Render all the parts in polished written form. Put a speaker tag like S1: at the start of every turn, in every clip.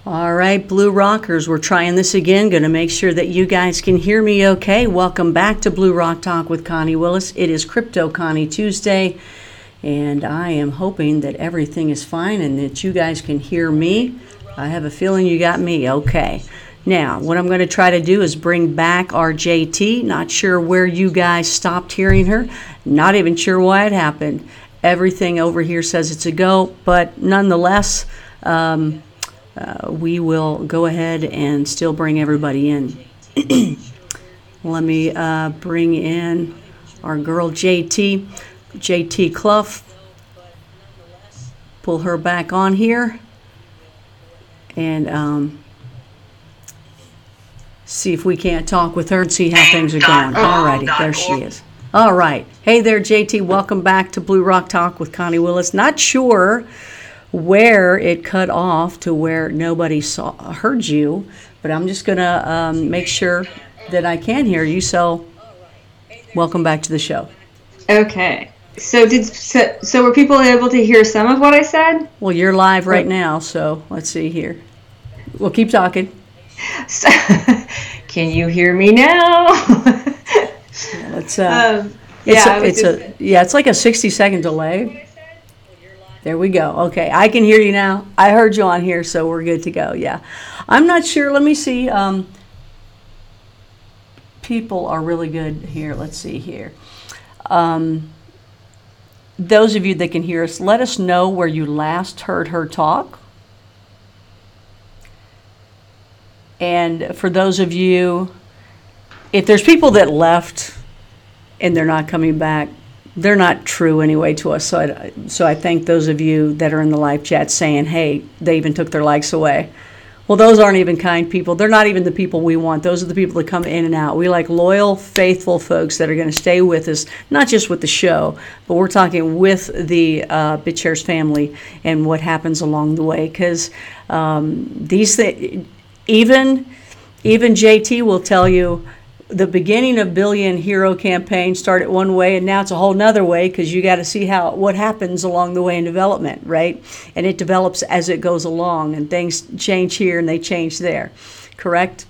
S1: All right, Blue Rockers, we're trying this again. Going to make sure that you guys can hear me okay. Welcome back to Blue Rock Talk with Connie Willis. It is CryptoConnie Tuesday, and I am hoping that everything is fine and that you guys can hear me. I have a feeling you got me okay. Now, what I'm going to try to do is bring back our JT. Not sure where you guys stopped hearing her. Not even sure why it happened. Everything over here says it's a go, but nonetheless, we will go ahead and still bring everybody in. Let me bring in our girl JT Clough. Pull her back on here and see if we can't talk with her and see how things are going. Alrighty, there she is. All right. Hey there, JT. Welcome back to Blue Rock Talk with Connie Willis. Not sure where it cut off to where nobody heard you, but I'm just going to make sure that I can hear you. So welcome back to the show.
S2: Okay. So were people able to hear some of what I said?
S1: Well, you're live right now, so let's see here. We'll keep talking.
S2: So, can you hear me now?
S1: It's like a 60-second delay. There we go. Okay, I can hear you now. I heard you on here, so we're good to go. Yeah. I'm not sure. Let me see. People are really good here. Let's see here. Those of you that can hear us, let us know where you last heard her talk. And for those of you, if there's people that left and they're not coming back, they're not true anyway to us. So I thank those of you that are in the live chat saying, hey, they even took their likes away. Well, those aren't even kind people. They're not even the people we want. Those are the people that come in and out. We like loyal, faithful folks that are going to stay with us, not just with the show, but we're talking with the BitShares family and what happens along the way. Because these things, even JT will tell you, the beginning of Billion Hero campaign started one way, and now it's a whole nother way because you got to see what happens along the way in development, right? And it develops as it goes along, and things change here and they change there. Correct?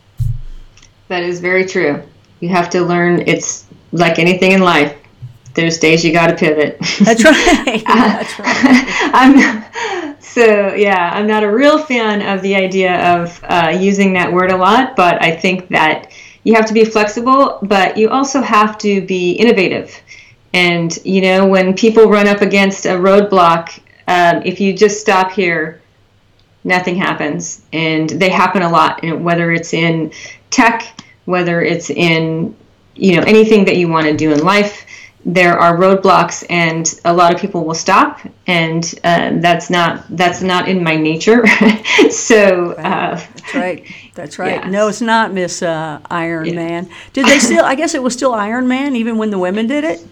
S2: That is very true. You have to learn. It's like anything in life. There's days you got to pivot.
S1: That's right. That's right.
S2: I'm not a real fan of the idea of using that word a lot, but I think that you have to be flexible, but you also have to be innovative. And, when people run up against a roadblock, if you just stop here, nothing happens. And they happen a lot, whether it's in tech, whether it's in, anything that you want to do in life. There are roadblocks, and a lot of people will stop, and that's not in my nature. So
S1: that's right.
S2: Yeah.
S1: No, it's not Miss Iron Man. Did they still? I guess it was still Iron Man even when the women did it.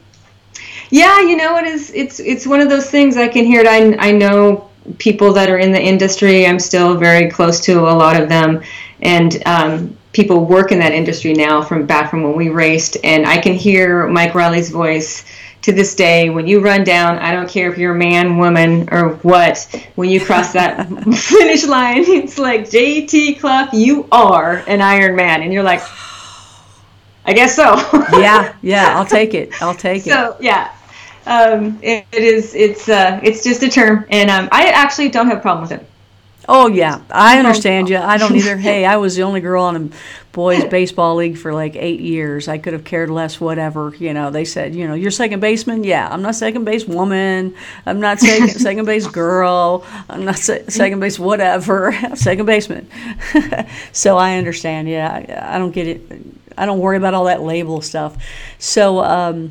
S2: Yeah, it's one of those things. I can hear it. I know people that are in the industry. I'm still very close to a lot of them, and people work in that industry now from when we raced, and I can hear Mike Riley's voice to this day. When you run down, I don't care if you're a man, woman, or what, when you cross that finish line, it's like, JT Clough, you are an Iron Man. And you're like, I guess so.
S1: yeah, I'll take it.
S2: So, yeah. It's just a term, and I actually don't have a problem with it.
S1: Oh, yeah. I understand you. I don't either. Hey, I was the only girl on a boys' baseball league for like 8 years. I could have cared less, whatever. They said, you're second baseman? Yeah, I'm not second base woman. I'm not second base girl. I'm not second base whatever. I'm second baseman. So I understand. Yeah, I don't get it. I don't worry about all that label stuff. So,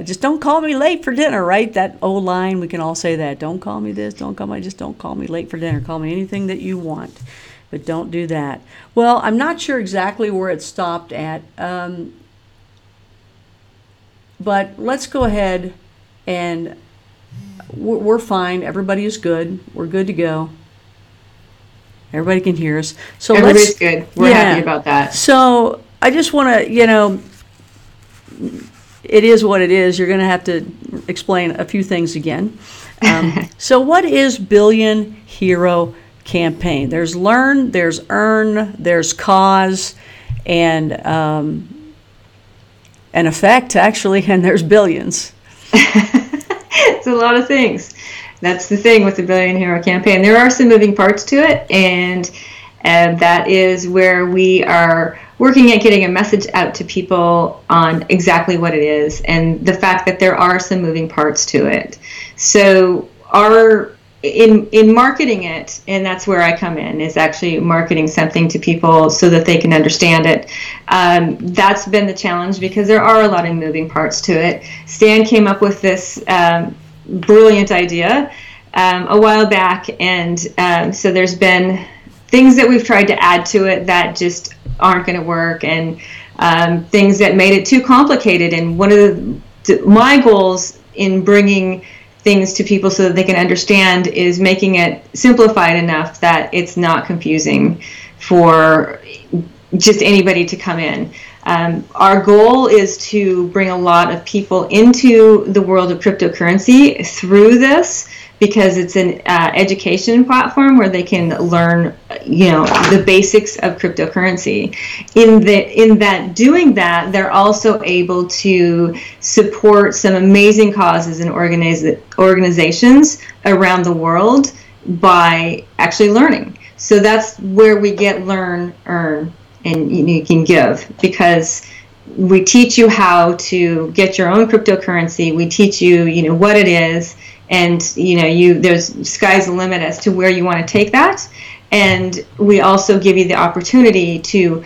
S1: just don't call me late for dinner, right? That old line, we can all say that. Don't call me this, just don't call me late for dinner. Call me anything that you want, but don't do that. Well, I'm not sure exactly where it stopped at, but let's go ahead and we're fine. Everybody is good. We're good to go. Everybody can hear us. So
S2: everybody's good. We're happy about that.
S1: So I just want to, it is what it is. You're going to have to explain a few things again. So what is Billion Hero campaign. There's learn, there's earn, there's cause, and effect, actually, and there's billions.
S2: It's a lot of things. That's the thing with the Billion Hero campaign. There are some moving parts to it, and that is where we are working at getting a message out to people on exactly what it is, and the fact that there are some moving parts to it. So in marketing it, and that's where I come in, is actually marketing something to people so that they can understand it. That's been the challenge because there are a lot of moving parts to it. Stan came up with this brilliant idea a while back, and so there's been things that we've tried to add to it that just aren't going to work, and things that made it too complicated. And one of my goals in bringing things to people so that they can understand is making it simplified enough that it's not confusing for just anybody to come in. Our goal is to bring a lot of people into the world of cryptocurrency through this, because it's an education platform where they can learn, the basics of cryptocurrency. In that doing that, they're also able to support some amazing causes and organizations around the world by actually learning. So that's where we get learn, earn, and you can give, because we teach you how to get your own cryptocurrency. We teach you, what it is. And there's sky's the limit as to where you want to take that, and we also give you the opportunity to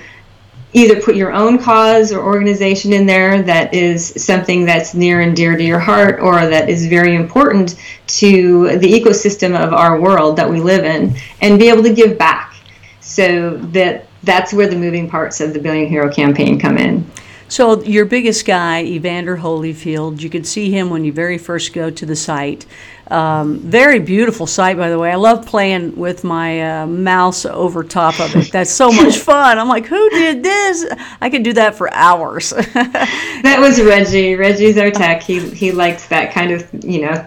S2: either put your own cause or organization in there that is something that's near and dear to your heart, or that is very important to the ecosystem of our world that we live in, and be able to give back. So that's where the moving parts of the Billion Hero campaign come in.
S1: So your biggest guy, Evander Holyfield, you can see him when you very first go to the site. Very beautiful site, by the way. I love playing with my mouse over top of it. That's so much fun. I'm like, who did this? I could do that for hours.
S2: That was Reggie. Reggie's our tech. He likes that kind of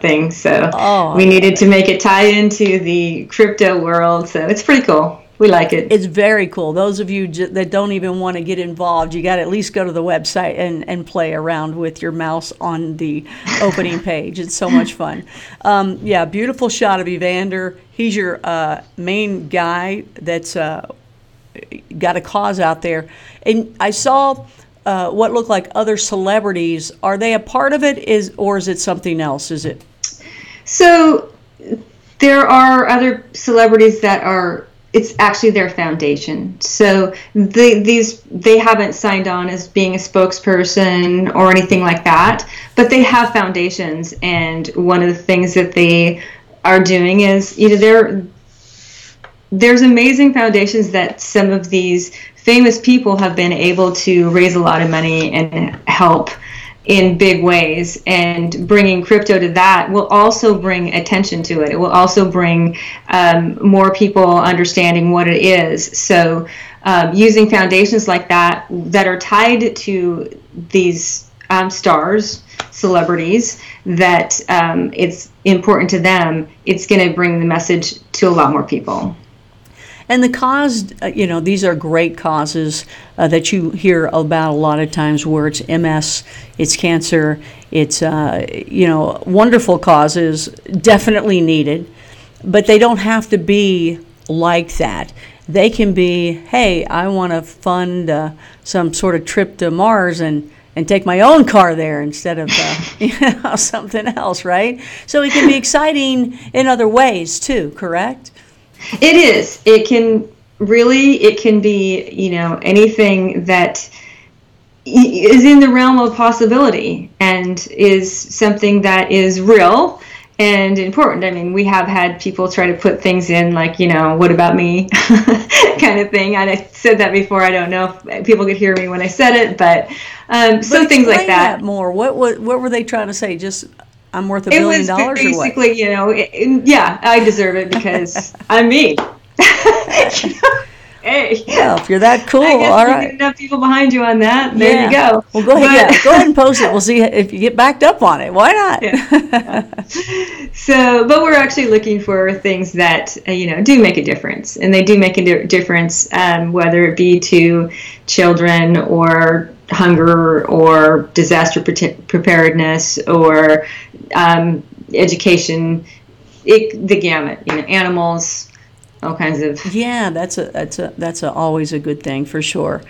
S2: thing. So we needed to make it tie into the crypto world. So it's pretty cool. We like it.
S1: It's very cool. Those of you that don't even want to get involved, you got to at least go to the website and play around with your mouse on the opening page. It's so much fun. Beautiful shot of Evander. He's your main guy that's got a cause out there. And I saw what looked like other celebrities. Are they a part of it, or is it something else? Is it?
S2: So there are other celebrities that are. It's actually their foundation. So they haven't signed on as being a spokesperson or anything like that, but they have foundations. And one of the things that they are doing is, there's amazing foundations that some of these famous people have been able to raise a lot of money and help in big ways, and bringing crypto to that will also bring attention to it. It will also bring more people understanding what it is. So using foundations like that are tied to these stars, celebrities, that it's important to them, it's going to bring the message to a lot more people.
S1: And the cause, these are great causes that you hear about a lot of times, where it's MS, it's cancer, it's, wonderful causes, definitely needed, but they don't have to be like that. They can be, hey, I want to fund some sort of trip to Mars and take my own car there instead of something else, right? So it can be exciting in other ways too, correct?
S2: It is. It can be, anything that is in the realm of possibility and is something that is real and important. I mean, we have had people try to put things in like, what about me kind of thing. And I said that before. I don't know if people could hear me when I said it, but some things like that.
S1: More. What were they trying to say? Just, I'm worth $1 billion, or what?
S2: Basically, I deserve it because I'm me. Hey.
S1: Well, if you're that cool,
S2: I guess
S1: all
S2: if you
S1: right.
S2: get enough people behind you on that, there you go.
S1: Well, go ahead. Go ahead and post it. We'll see if you get backed up on it. Why not?
S2: Yeah. So, but we're actually looking for things that do make a difference, and they do make a difference, whether it be to children or hunger or disaster preparedness or education, the gamut. Animals. All kinds of.
S1: Yeah, that's always a good thing for sure.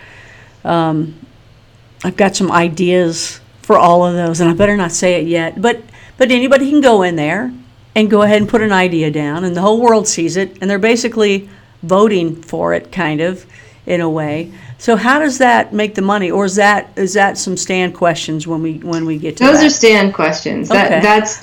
S1: I've got some ideas for all of those, and I better not say it yet. But anybody can go in there and go ahead and put an idea down, and the whole world sees it, and they're basically voting for it, kind of, in a way. So how does that make the money, or is that some Stan questions when we get to
S2: those
S1: that?
S2: are Stan questions.
S1: Okay.
S2: That's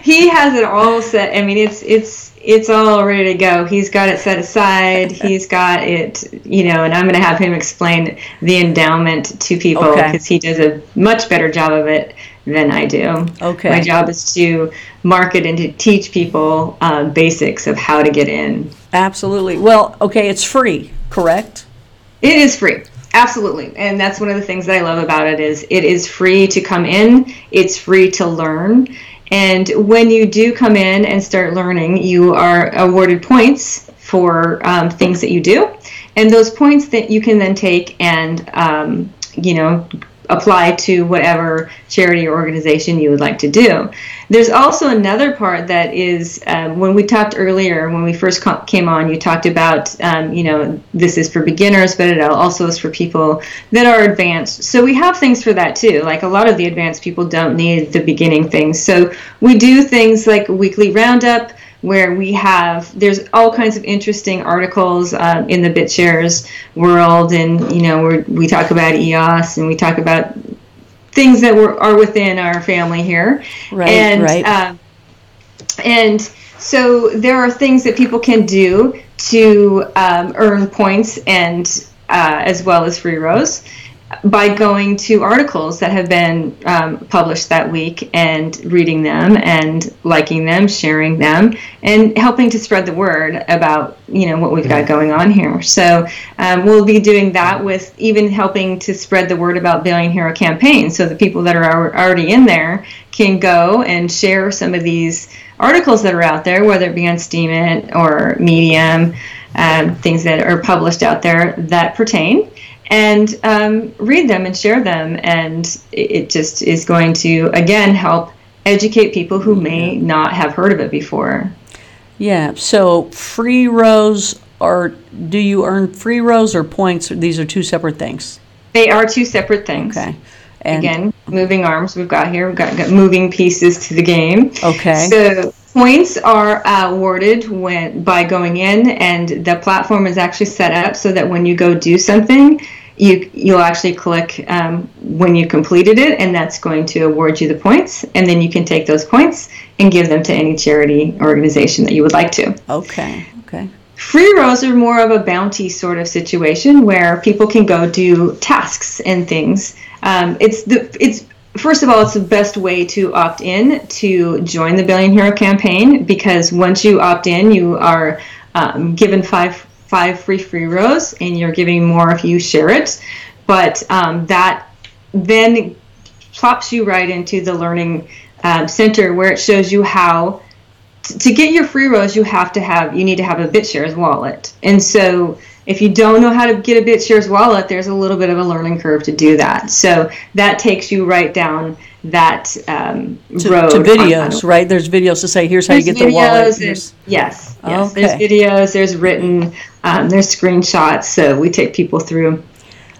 S2: he has it all set. I mean, it's all ready to go. He's got it set aside. He's got it, and I'm going to have him explain the endowment to people because he does a much better job of it than I do.
S1: Okay.
S2: My job is to market and to teach people basics of how to get in.
S1: Absolutely. Well, okay, it's free, correct?
S2: It is free. Absolutely. And that's one of the things that I love about it is it is free to come in. It's free to learn. And when you do come in and start learning, you are awarded points for things that you do. And those points that you can then take and, apply to whatever charity or organization you would like to do. There's also another part that is, when we talked earlier, when we first came on, you talked about, this is for beginners, but it also is for people that are advanced. So we have things for that too. Like a lot of the advanced people don't need the beginning things. So we do things like a weekly roundup, where there's all kinds of interesting articles in the BitShares world, and we talk about EOS, and we talk about things that are within our family here,
S1: Right.
S2: And so there are things that people can do to earn points and as well as free rows by going to articles that have been published that week and reading them and liking them, sharing them, and helping to spread the word about what we've got going on here. So we'll be doing that with even helping to spread the word about Billion Hero Campaign, so the people that are already in there can go and share some of these articles that are out there, whether it be on Steemit or Medium, things that are published out there that pertain, and read them and share them. And it just is going to, again, help educate people who may not have heard of it before. Yeah.
S1: So free rows, do you earn free rows or points? These are two separate things.
S2: They are two separate things.
S1: Okay.
S2: And again, moving arms we've got here. We've got moving pieces to the game.
S1: Okay.
S2: So points are awarded by going in, and the platform is actually set up so that when you go do something, you'll actually click when you completed it, and that's going to award you the points, and then you can take those points and give them to any charity organization that you would like to.
S1: Okay.
S2: Free rows are more of a bounty sort of situation where people can go do tasks and things. First of all, it's the best way to opt in to join the Billion Hero Campaign, because once you opt in, you are given five free rows, and you're giving more if you share it. But that then plops you right into the Learning Center, where it shows you how to get your free rows. You need to have a BitShares wallet. And so if you don't know how to get a BitShares wallet, there's a little bit of a learning curve to do that. So that takes you right down that road.
S1: To videos, right? There's videos to say, here's how you get the wallet.
S2: Yes.
S1: Okay.
S2: There's videos, there's written, there's screenshots. So we take people through.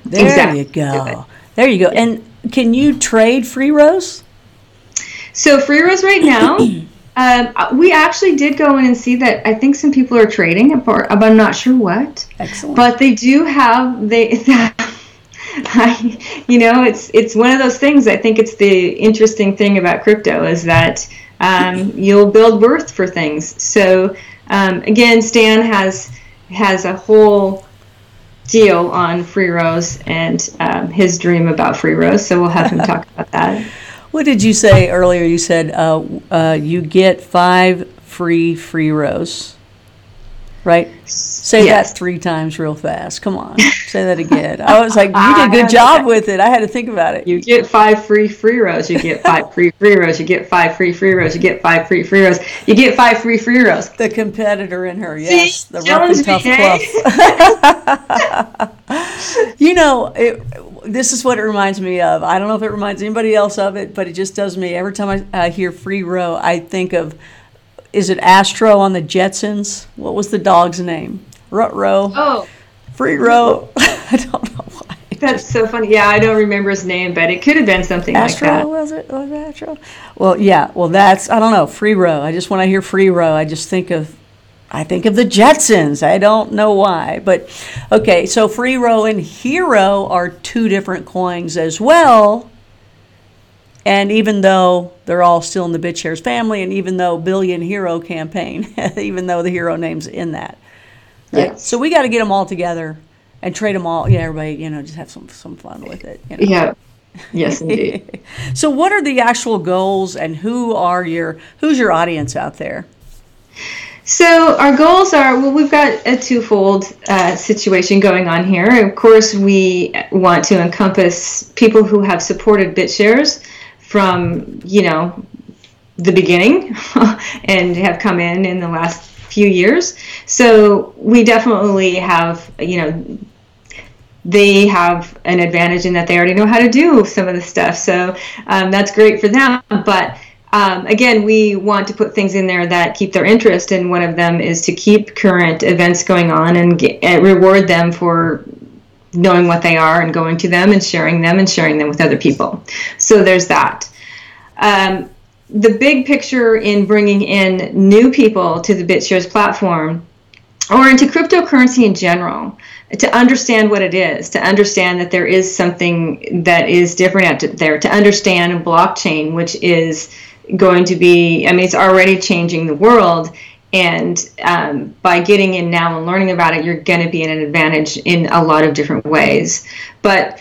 S1: There you go. Yeah. And can you trade free rows?
S2: So free rows right now, we actually did go in and see that I think some people are trading, but I'm not sure what.
S1: Excellent.
S2: But they do have it's one of those things. I think it's the interesting thing about crypto is that you'll build worth for things. So again, Stan has a whole deal on free rows and his dream about free rows. So we'll have him talk about that.
S1: What did you say earlier? You said you get 5 free rows, right? Say
S2: Yes.
S1: that 3 times real fast. Come on, say that again. I was like, you did a good job with it. I had to think about it.
S2: You get 5 free rows. You get 5 free rows. You get 5 free rows. You get 5 free rows. You get 5 free rows.
S1: The competitor in her, yes,
S2: See?
S1: the rough and tough Clough. You know, this is what it reminds me of. I don't know if it reminds anybody else of it, but it just does me. Every time I hear free row, I think of, is it Astro on the Jetsons? What was the dog's name? Rut-row.
S2: Oh.
S1: Free row. I don't know why.
S2: That's so funny. Yeah, I don't remember his name, but it could have been something
S1: Astro,
S2: like that.
S1: was it? Was it Astro? Well, yeah. Well, that's, I don't know, free row. I just, when I hear free row, I think of the Jetsons. I don't know why. But, okay, so free row and hero are 2 different coins as well. And even though they're all still in the BitShares family, and even though Billion Hero campaign, even though the hero name's in that. Right?
S2: Yes.
S1: So we got to get them all together and trade them all. Yeah, everybody, just have some fun with it.
S2: Yeah. Yes, indeed.
S1: So what are the actual goals, and who's your audience out there?
S2: So our goals are, well, we've got a twofold situation going on here. Of course, we want to encompass people who have supported BitShares from, the beginning and have come in the last few years. So we definitely have, they have an advantage in that they already know how to do some of the stuff. So that's great for them. But again, we want to put things in there that keep their interest, and one of them is to keep current events going on and reward them for knowing what they are and going to them and sharing them with other people. So there's that. The big picture in bringing in new people to the BitShares platform, or into cryptocurrency in general, to understand what it is, to understand that there is something that is different out there, to understand blockchain, which is going to be, it's already changing the world, and by getting in now and learning about it, you're going to be in an advantage in a lot of different ways. But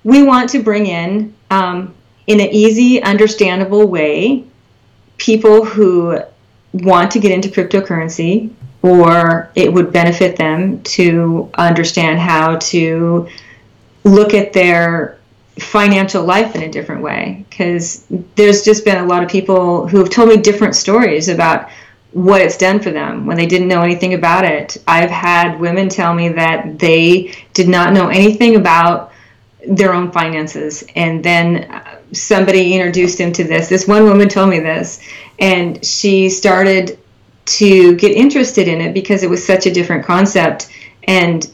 S2: we want to bring in an easy, understandable way, people who want to get into cryptocurrency, or it would benefit them to understand how to look at their financial life in a different way. Because there's just been a lot of people who have told me different stories about what it's done for them when they didn't know anything about it. I've had women tell me that they did not know anything about their own finances, and then somebody introduced them to this. This one woman told me this, and she started to get interested in it because it was such a different concept, and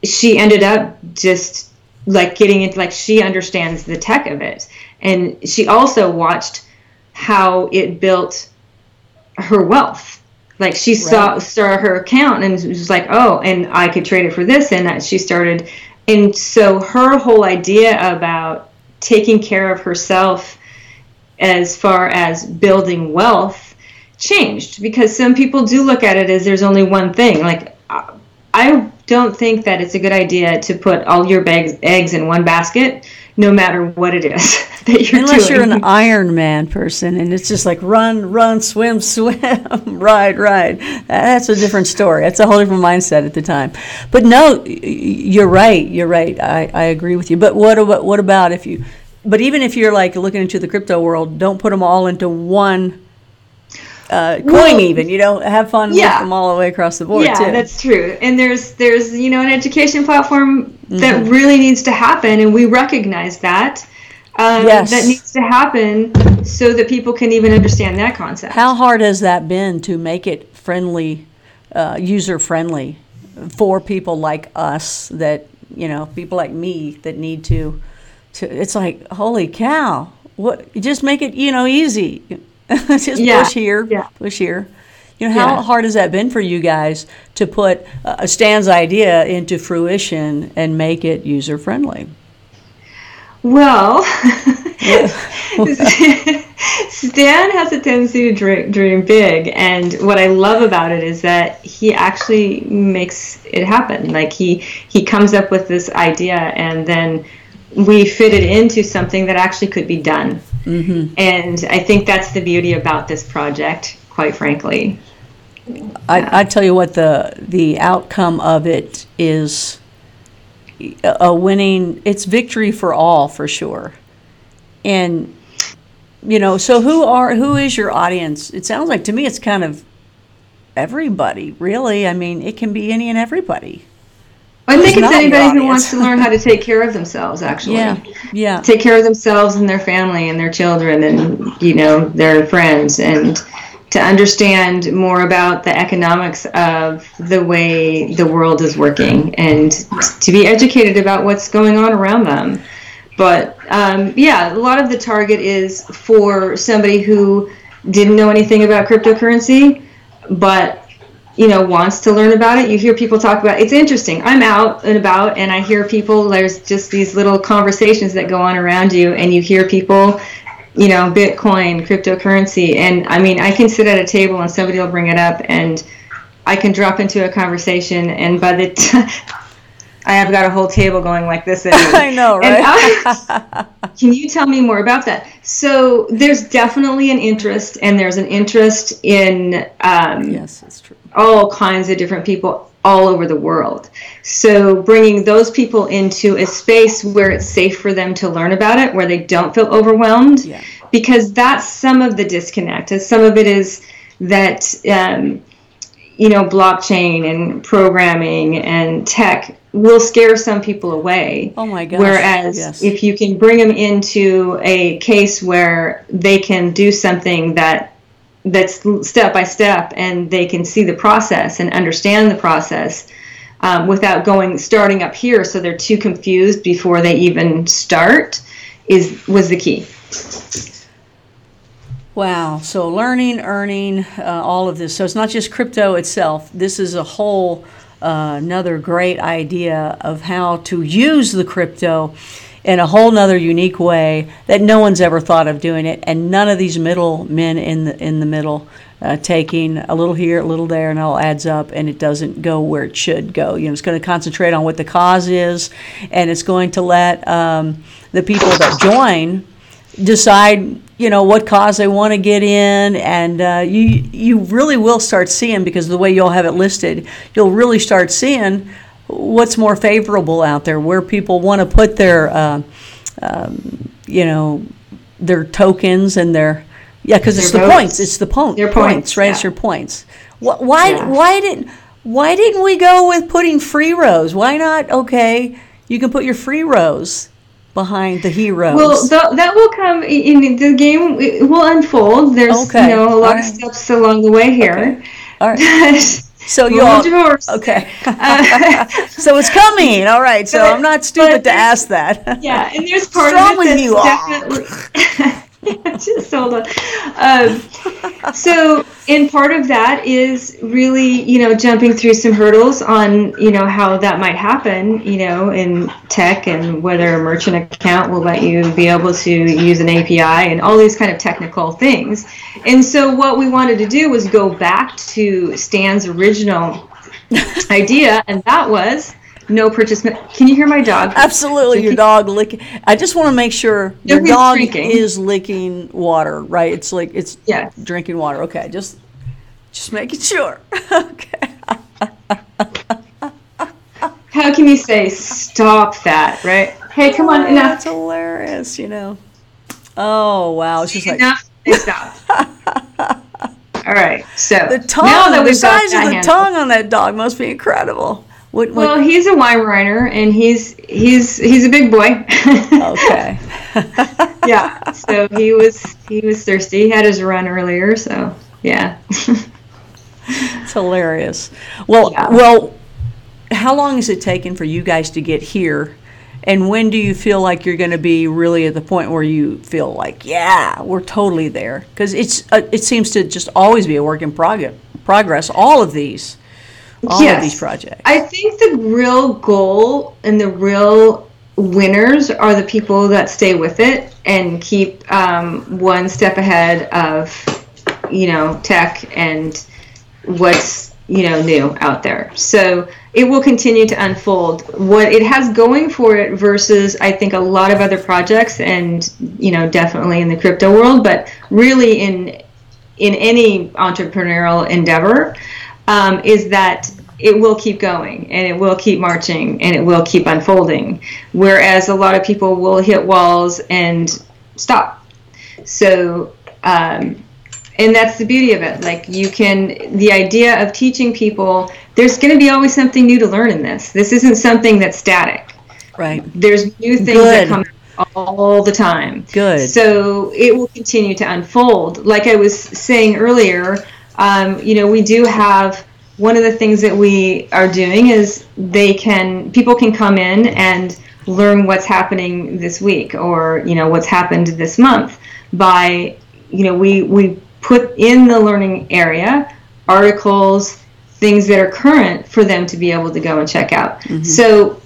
S2: she ended up just getting into, she understands the tech of it, and she also watched how it built her wealth. She saw her account and was like, oh, and I could trade it for this, and she started. And so her whole idea about taking care of herself as far as building wealth changed, because some people do look at it as there's only one thing. I don't think that it's a good idea to put all your eggs in one basket, no matter what it is that you're
S1: Unless
S2: doing.
S1: you're an Iron Man person, and it's just like run, swim, ride. That's a different story. That's a whole different mindset at the time. But no, you're right. I agree with you. But what about if you? But even if you're looking into the crypto world, don't put them all into one coin. Even have fun with them all the way across the board.
S2: Yeah,
S1: too.
S2: That's true. And there's an education platform that really needs to happen, and we recognize that.
S1: Yes.
S2: That needs to happen so that people can even understand that concept.
S1: How hard has that been to make it friendly, user friendly, for people like us that people like me that need to? It's like, holy cow! What? Just make it easy. Just push here. How hard has that been for you guys to put Stan's idea into fruition and make it user friendly?
S2: Well, Stan has a tendency to dream big, and what I love about it is that he actually makes it happen. He comes up with this idea, and then we fit it into something that actually could be done. Mm-hmm. And I think that's the beauty about this project, quite frankly.
S1: I tell you what, the outcome of it is a winning. It's victory for all, for sure. And so who is your audience? It sounds like to me it's kind of everybody, really. I mean, it can be any and everybody.
S2: I think it's anybody who wants to learn how to take care of themselves, actually.
S1: Yeah.
S2: Take care of themselves and their family and their children and, their friends, and to understand more about the economics of the way the world is working and to be educated about what's going on around them. But, a lot of the target is for somebody who didn't know anything about cryptocurrency, but wants to learn about it. You hear people talk about it. It's interesting. I'm out and about and I hear people, there's just these little conversations that go on around you, and you hear people, Bitcoin, cryptocurrency. And I mean, I can sit at a table and somebody will bring it up and I can drop into a conversation, and by the time I have got a whole table going like this.
S1: I know, right?
S2: Can you tell me more about that? So there's definitely an interest, and there's an interest in
S1: yes, it's true.
S2: All kinds of different people all over the world. So bringing those people into a space where it's safe for them to learn about it, where they don't feel overwhelmed, because that's some of the disconnect. Some of it is that, blockchain and programming and tech will scare some people away.
S1: Oh my gosh.
S2: Whereas if you can bring them into a case where they can do something that's step by step, and they can see the process and understand the process without starting up here, so they're too confused before they even start, was the key.
S1: Wow. So learning, earning, all of this. So it's not just crypto itself. This is a whole another great idea of how to use the crypto in a whole nother unique way that no one's ever thought of doing it, and none of these middlemen in the middle taking a little here, a little there, and it all adds up, and it doesn't go where it should go. It's going to concentrate on what the cause is, and it's going to let the people that join decide what cause they want to get in, and you really will start seeing, because the way you'll have it listed, you'll really start seeing what's more favorable out there, where people want to put their their tokens and their because it's the points, it's the points, right? It's your points. Why didn't we go with putting free rows? Why not? Okay, you can put your free rows behind the heroes.
S2: Well, that will come in the game. It will unfold. There's a lot of steps along the way here.
S1: Okay. All right. So you all okay? So it's coming. All right. So I'm not stupid to ask that.
S2: Yeah, and there's part of it that's definitely. Just hold on. So, and part of that is really, jumping through some hurdles on, how that might happen, in tech, and whether a merchant account will let you be able to use an API and all these kind of technical things. And so what we wanted to do was go back to Stan's original idea, and that was no purchase. Can you hear my dog?
S1: Absolutely, your dog licking. I just want to make sure your dog is licking water, right? It's like it's drinking water. Okay, just making sure. Okay.
S2: How can you say stop that, right? Hey, come on, enough.
S1: That's hilarious, Oh wow, it's just
S2: enough. Stop. All right, so
S1: the tongue, the size of the tongue on that dog must be incredible.
S2: Well, he's a Weimaraner, and he's a big boy.
S1: Okay.
S2: Yeah. So he was thirsty. He had his run earlier. So yeah.
S1: It's hilarious. Well, how long is it taken for you guys to get here, and when do you feel like you're going to be really at the point where you feel like, we're totally there? Because it seems to just always be a work in progress. All of these projects.
S2: I think the real goal and the real winners are the people that stay with it and keep one step ahead of, tech and what's, new out there. So it will continue to unfold what it has going for it versus, I think, a lot of other projects, and, definitely in the crypto world, but really in in any entrepreneurial endeavor, is that it will keep going and it will keep marching and it will keep unfolding. Whereas a lot of people will hit walls and stop. So, and that's the beauty of it. Like the idea of teaching people, there's going to be always something new to learn in this. This isn't something that's static.
S1: Right.
S2: There's new things that come all the time.
S1: Good.
S2: So it will continue to unfold. Like I was saying earlier, we do have, one of the things that we are doing is people can come in and learn what's happening this week or, what's happened this month by, we put in the learning area articles, things that are current for them to be able to go and check out. Mm-hmm. So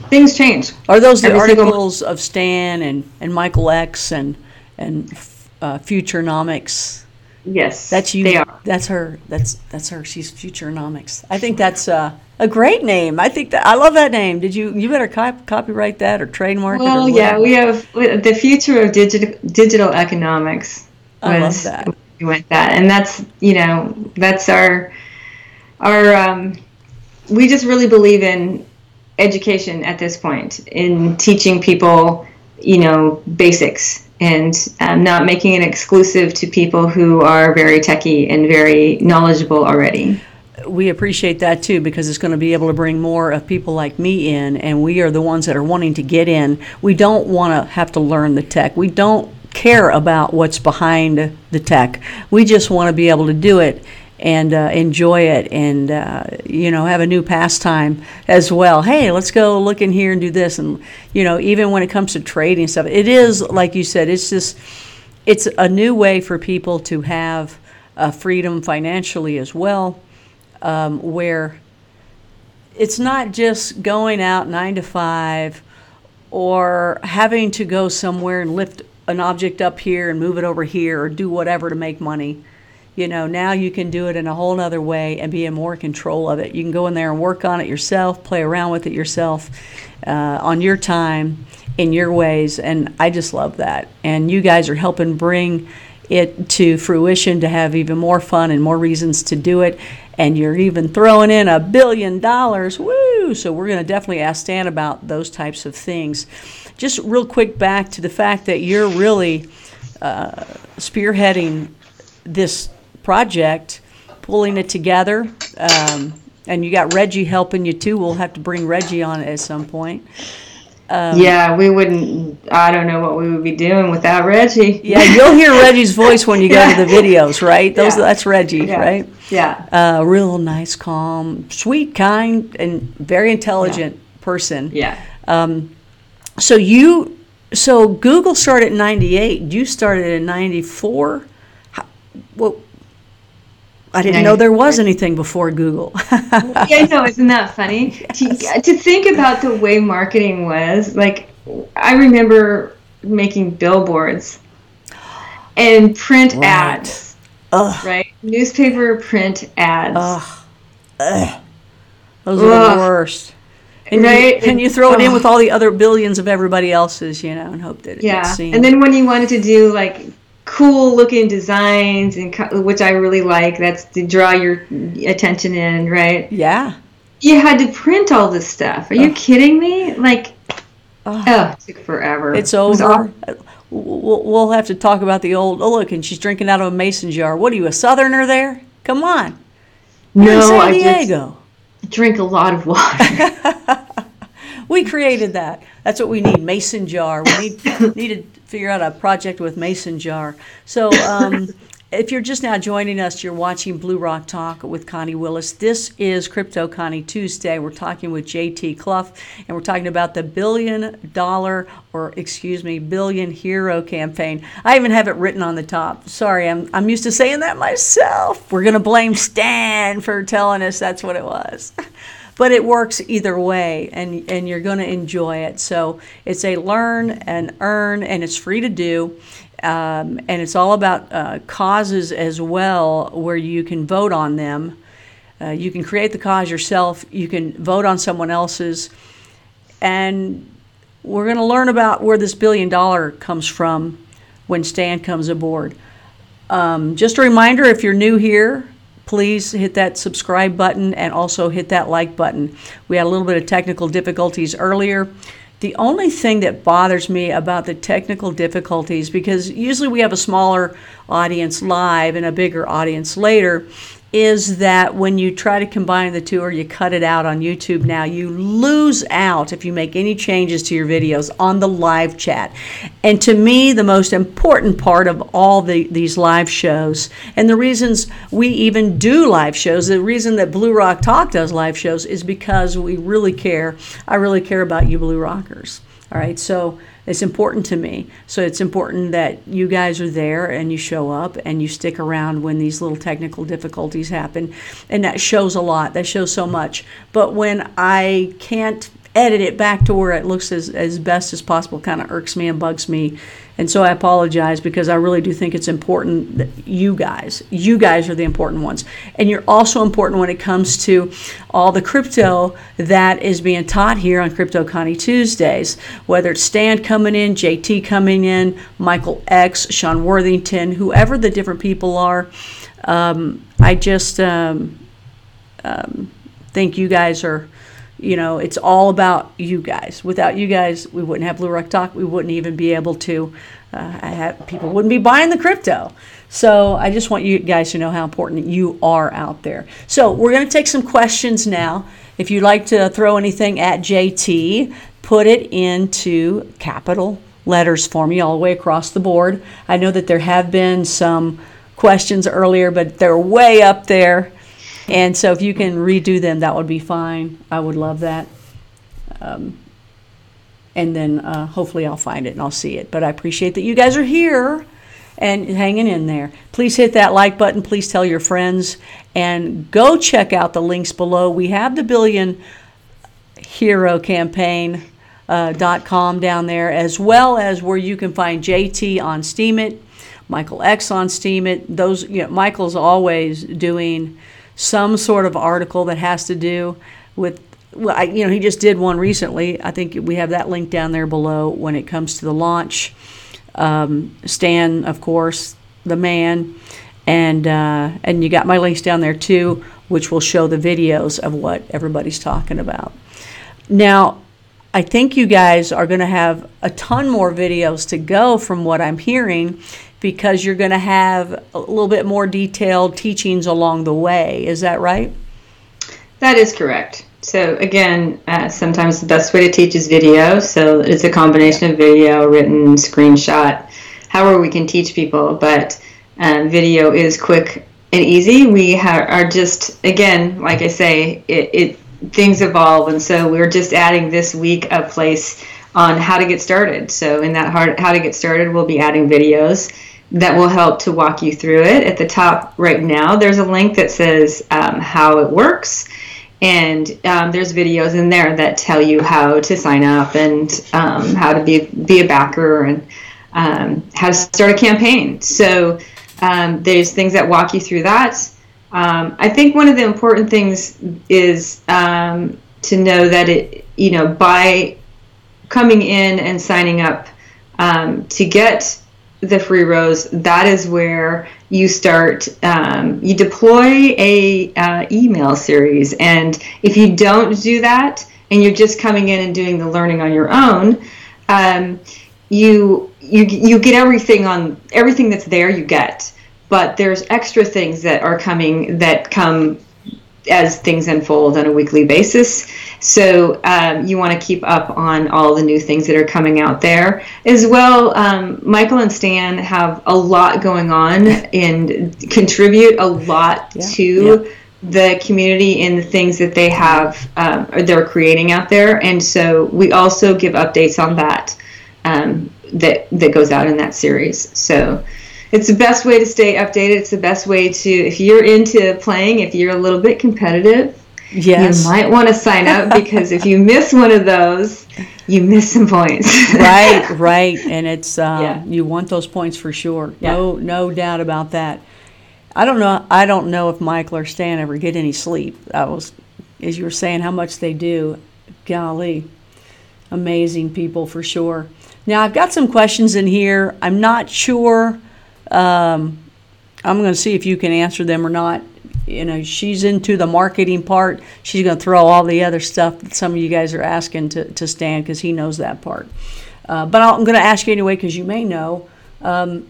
S2: things change.
S1: Are those the articles of Stan and Michael X and Futurenomex?
S2: Yes,
S1: that's you. They are. That's her. That's her. She's Futurenomex. I think that's a great name. I think I love that name. You better copyright that or trademark it?
S2: Well, yeah, we have the future of digital economics.
S1: I love that.
S2: We went that, and that's our we just really believe in education at this point, in teaching people, basics. And not making it exclusive to people who are very techie and very knowledgeable already.
S1: We appreciate that too, because it's going to be able to bring more of people like me in, and we are the ones that are wanting to get in. We don't want to have to learn the tech. We don't care about what's behind the tech. We just want to be able to do it and enjoy it and, have a new pastime as well. Hey, let's go look in here and do this. And, even when it comes to trading stuff, it is, like you said, it's a new way for people to have freedom financially as well, where it's not just going out 9 to 5 or having to go somewhere and lift an object up here and move it over here or do whatever to make money. Now you can do it in a whole other way and be in more control of it. You can go in there and work on it yourself, play around with it yourself, on your time, in your ways, and I just love that. And you guys are helping bring it to fruition to have even more fun and more reasons to do it, and you're even throwing in $1 billion. Woo! So we're going to definitely ask Stan about those types of things. Just real quick back to the fact that you're really spearheading this project, pulling it together, and you got Reggie helping you too. We'll have to bring Reggie on at some point.
S2: Yeah, we wouldn't. I don't know what we would be doing without Reggie.
S1: Yeah, you'll hear Reggie's voice when you go to the videos, right? That's Reggie, right?
S2: Yeah.
S1: Real nice, calm, sweet, kind, and very intelligent person.
S2: Yeah.
S1: So Google started in '98. You started in '94. Well, I didn't know there was anything before Google.
S2: Yeah, I know. Isn't that funny? Yes. To think about the way marketing was, like, I remember making billboards and print ads, right? Newspaper print ads.
S1: Those are the worst. And
S2: right?
S1: And you throw it in with all the other billions of everybody else's, and hope that it gets seen.
S2: And then when you wanted to do, like, cool looking designs, and which I really like, that's to draw your attention in, right?
S1: Yeah.
S2: You had to print all this stuff. Are you kidding me? Like, it took forever.
S1: It's over. We'll have to talk about the old, look, and she's drinking out of a mason jar. What are you, a Southerner there? Come on. You're in San Diego.
S2: I drink a lot of water.
S1: We created that. That's what we need, mason jar. We need to figure out a project with mason jar. So if you're just now joining us, you're watching Blue Rock Talk with Connie Willis. This is Crypto Connie Tuesday. We're talking with JT Clough, and we're talking about the billion hero campaign. I even have it written on the top. Sorry, I'm used to saying that myself. We're going to blame Stan for telling us that's what it was. But it works either way, and you're going to enjoy it. So it's a learn and earn, and it's free to do. And it's all about causes as well, where you can vote on them. You can create the cause yourself. You can vote on someone else's. And we're going to learn about where this $1 billion comes from when Stan comes aboard. Just a reminder, if you're new here, please hit that subscribe button and also hit that like button. We had a little bit of technical difficulties earlier. The only thing that bothers me about the technical difficulties, because usually we have a smaller audience live and a bigger audience later, is that when you try to combine the two or you cut it out on YouTube now, you lose out if you make any changes to your videos on the live chat. And to me, the most important part of all these live shows, and the reasons we even do live shows, the reason that Blue Rock Talk does live shows is because we really care. I really care about you Blue Rockers. All right, so it's important to me. So it's important that you guys are there and you show up and you stick around when these little technical difficulties happen. And that shows a lot. That shows so much. But when I can't edit it back to where it looks as best as possible, kind of irks me and bugs me. And so I apologize, because I really do think it's important that you guys are the important ones. And you're also important when it comes to all the crypto that is being taught here on CryptoConnie Tuesdays, whether it's Stan coming in, JT coming in, Michael X, Sean Worthington, whoever the different people are. I just think you guys are, it's all about you guys. Without you guys, we wouldn't have Blue Rock Talk. We wouldn't even be able to people wouldn't be buying the crypto. So I just want you guys to know how important you are out there. So we're going to take some questions now. If you'd like to throw anything at JT, put it into capital letters for me all the way across the board. I know that there have been some questions earlier, but they're way up there. And so if you can redo them, that would be fine. I would love that. And then hopefully I'll find it and I'll see it. But I appreciate that you guys are here and hanging in there. Please hit that like button. Please tell your friends. And go check out the links below. We have the Billion Hero Campaign.com down there, as well as where you can find JT on Steemit, Michael X on Steemit. Those, Michael's always doing some sort of article that has to do with, he just did one recently. I think we have that link down there below when it comes to the launch. Stan, of course, the man, and you got my links down there too, which will show the videos of what everybody's talking about. Now, I think you guys are going to have a ton more videos to go from what I'm hearing, because you're going to have a little bit more detailed teachings along the way. Is that right?
S2: That is correct. So again, sometimes the best way to teach is video. So it's a combination of video, written, screenshot, however we can teach people. But video is quick and easy. We are just, again, like I say, things evolve. And so we're just adding this week a place on how to get started. So in that how to get started, we'll be adding videos that will help to walk you through it. At the top right now, there's a link that says how it works. And there's videos in there that tell you how to sign up and how to be a backer and how to start a campaign. So there's things that walk you through that. I think one of the important things is to know that by coming in and signing up to get the free rose, that is where you start, you deploy a email series. And if you don't do that and you're just coming in and doing the learning on your own, you get everything that's there you get, but there's extra things that come as things unfold on a weekly basis. So you want to keep up on all the new things that are coming out there. As well, Michael and Stan have a lot going on and contribute a lot to the community in the things that they have, they're creating out there. And so we also give updates on that, that goes out in that series. So it's the best way to stay updated. It's the best way to, if you're into playing, if you're a little bit competitive, you might want to sign up, because if you miss one of those, you miss some points.
S1: Right. And it's you want those points for sure. Yeah. No doubt about that. I don't know if Michael or Stan ever get any sleep. As you were saying, how much they do. Golly, amazing people for sure. Now I've got some questions in here. I'm not sure I'm going to see if you can answer them or not. You know, she's into the marketing part. She's going to throw all the other stuff that some of you guys are asking to Stan, because he knows that part. But I'm going to ask you anyway, because you may know. Let's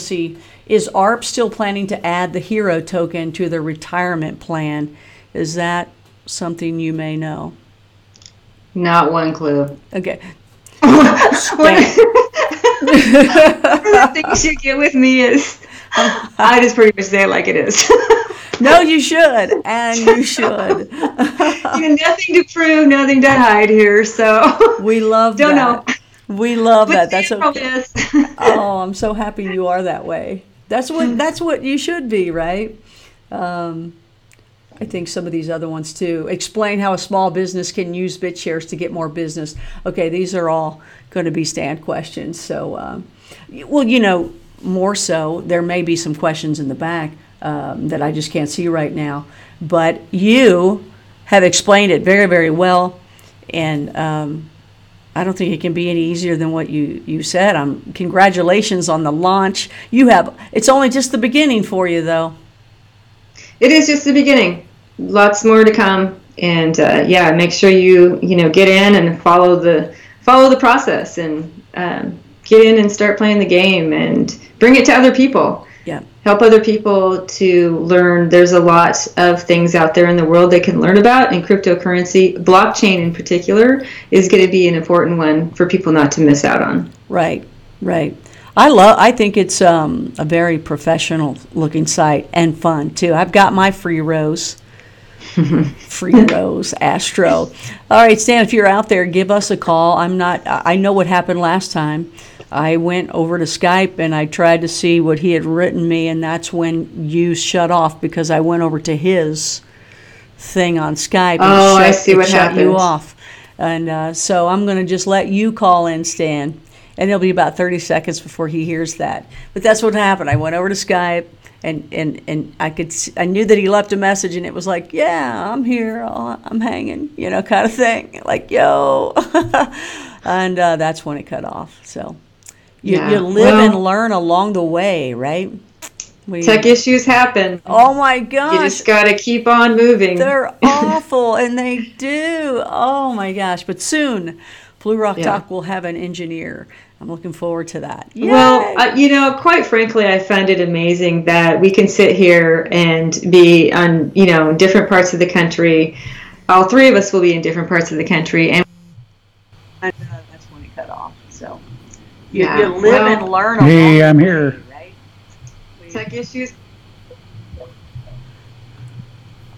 S1: see, is ARP still planning to add the hero token to their retirement plan? Is that something you may know?
S2: Not one clue.
S1: Okay.
S2: One of the things you get with me is I just pretty much say it like it is.
S1: No, you should, and you should.
S2: Nothing to prove, nothing to hide here. So
S1: we love
S2: don't
S1: that.
S2: know.
S1: We love
S2: but
S1: that. That's okay. Oh, I'm so happy you are that way. That's what you should be, right? I think some of these other ones too. Explain how a small business can use BitShares to get more business. Okay, these are all going to be stand questions. So, well, you know, more so, there may be some questions in the back that I just can't see right now. But you have explained it very, very well. And I don't think it can be any easier than what you said. Congratulations on the launch. It's only just the beginning for you, though.
S2: It is just the beginning. Lots more to come, and make sure you get in and follow the process, and get in and start playing the game, and bring it to other people.
S1: Yeah.
S2: Help other people to learn. There's a lot of things out there in the world they can learn about, and cryptocurrency, blockchain in particular, is going to be an important one for people not to miss out on.
S1: Right. I think it's a very professional looking site and fun too. I've got my free rose. Free Rose Astro. All right, Stan, if you're out there, give us a call. I know what happened last time. I went over to Skype and I tried to see what he had written me, and that's when you shut off, because I went over to his thing on Skype and
S2: I see what
S1: shut
S2: happened.
S1: You off. And so I'm going to just let you call in, Stan, and it'll be about 30 seconds before he hears that. But that's what happened. I went over to Skype. And I knew that he left a message, and it was like, yeah, I'm here, I'm hanging, kind of thing, like, yo. And that's when it cut off. So you live and learn along the way, right?
S2: Tech issues happen.
S1: Oh my gosh.
S2: You just got to keep on moving.
S1: They're awful, and they do. Oh my gosh. But soon, Blue Rock Talk will have an engineer. I'm looking forward to that. Yay!
S2: Well, quite frankly, I find it amazing that we can sit here and be on, different parts of the country. All three of us will be in different parts of the country, and
S1: that's when it cut off. So you live and learn.
S3: Hey, I'm here.
S1: Right?
S2: Tech issues.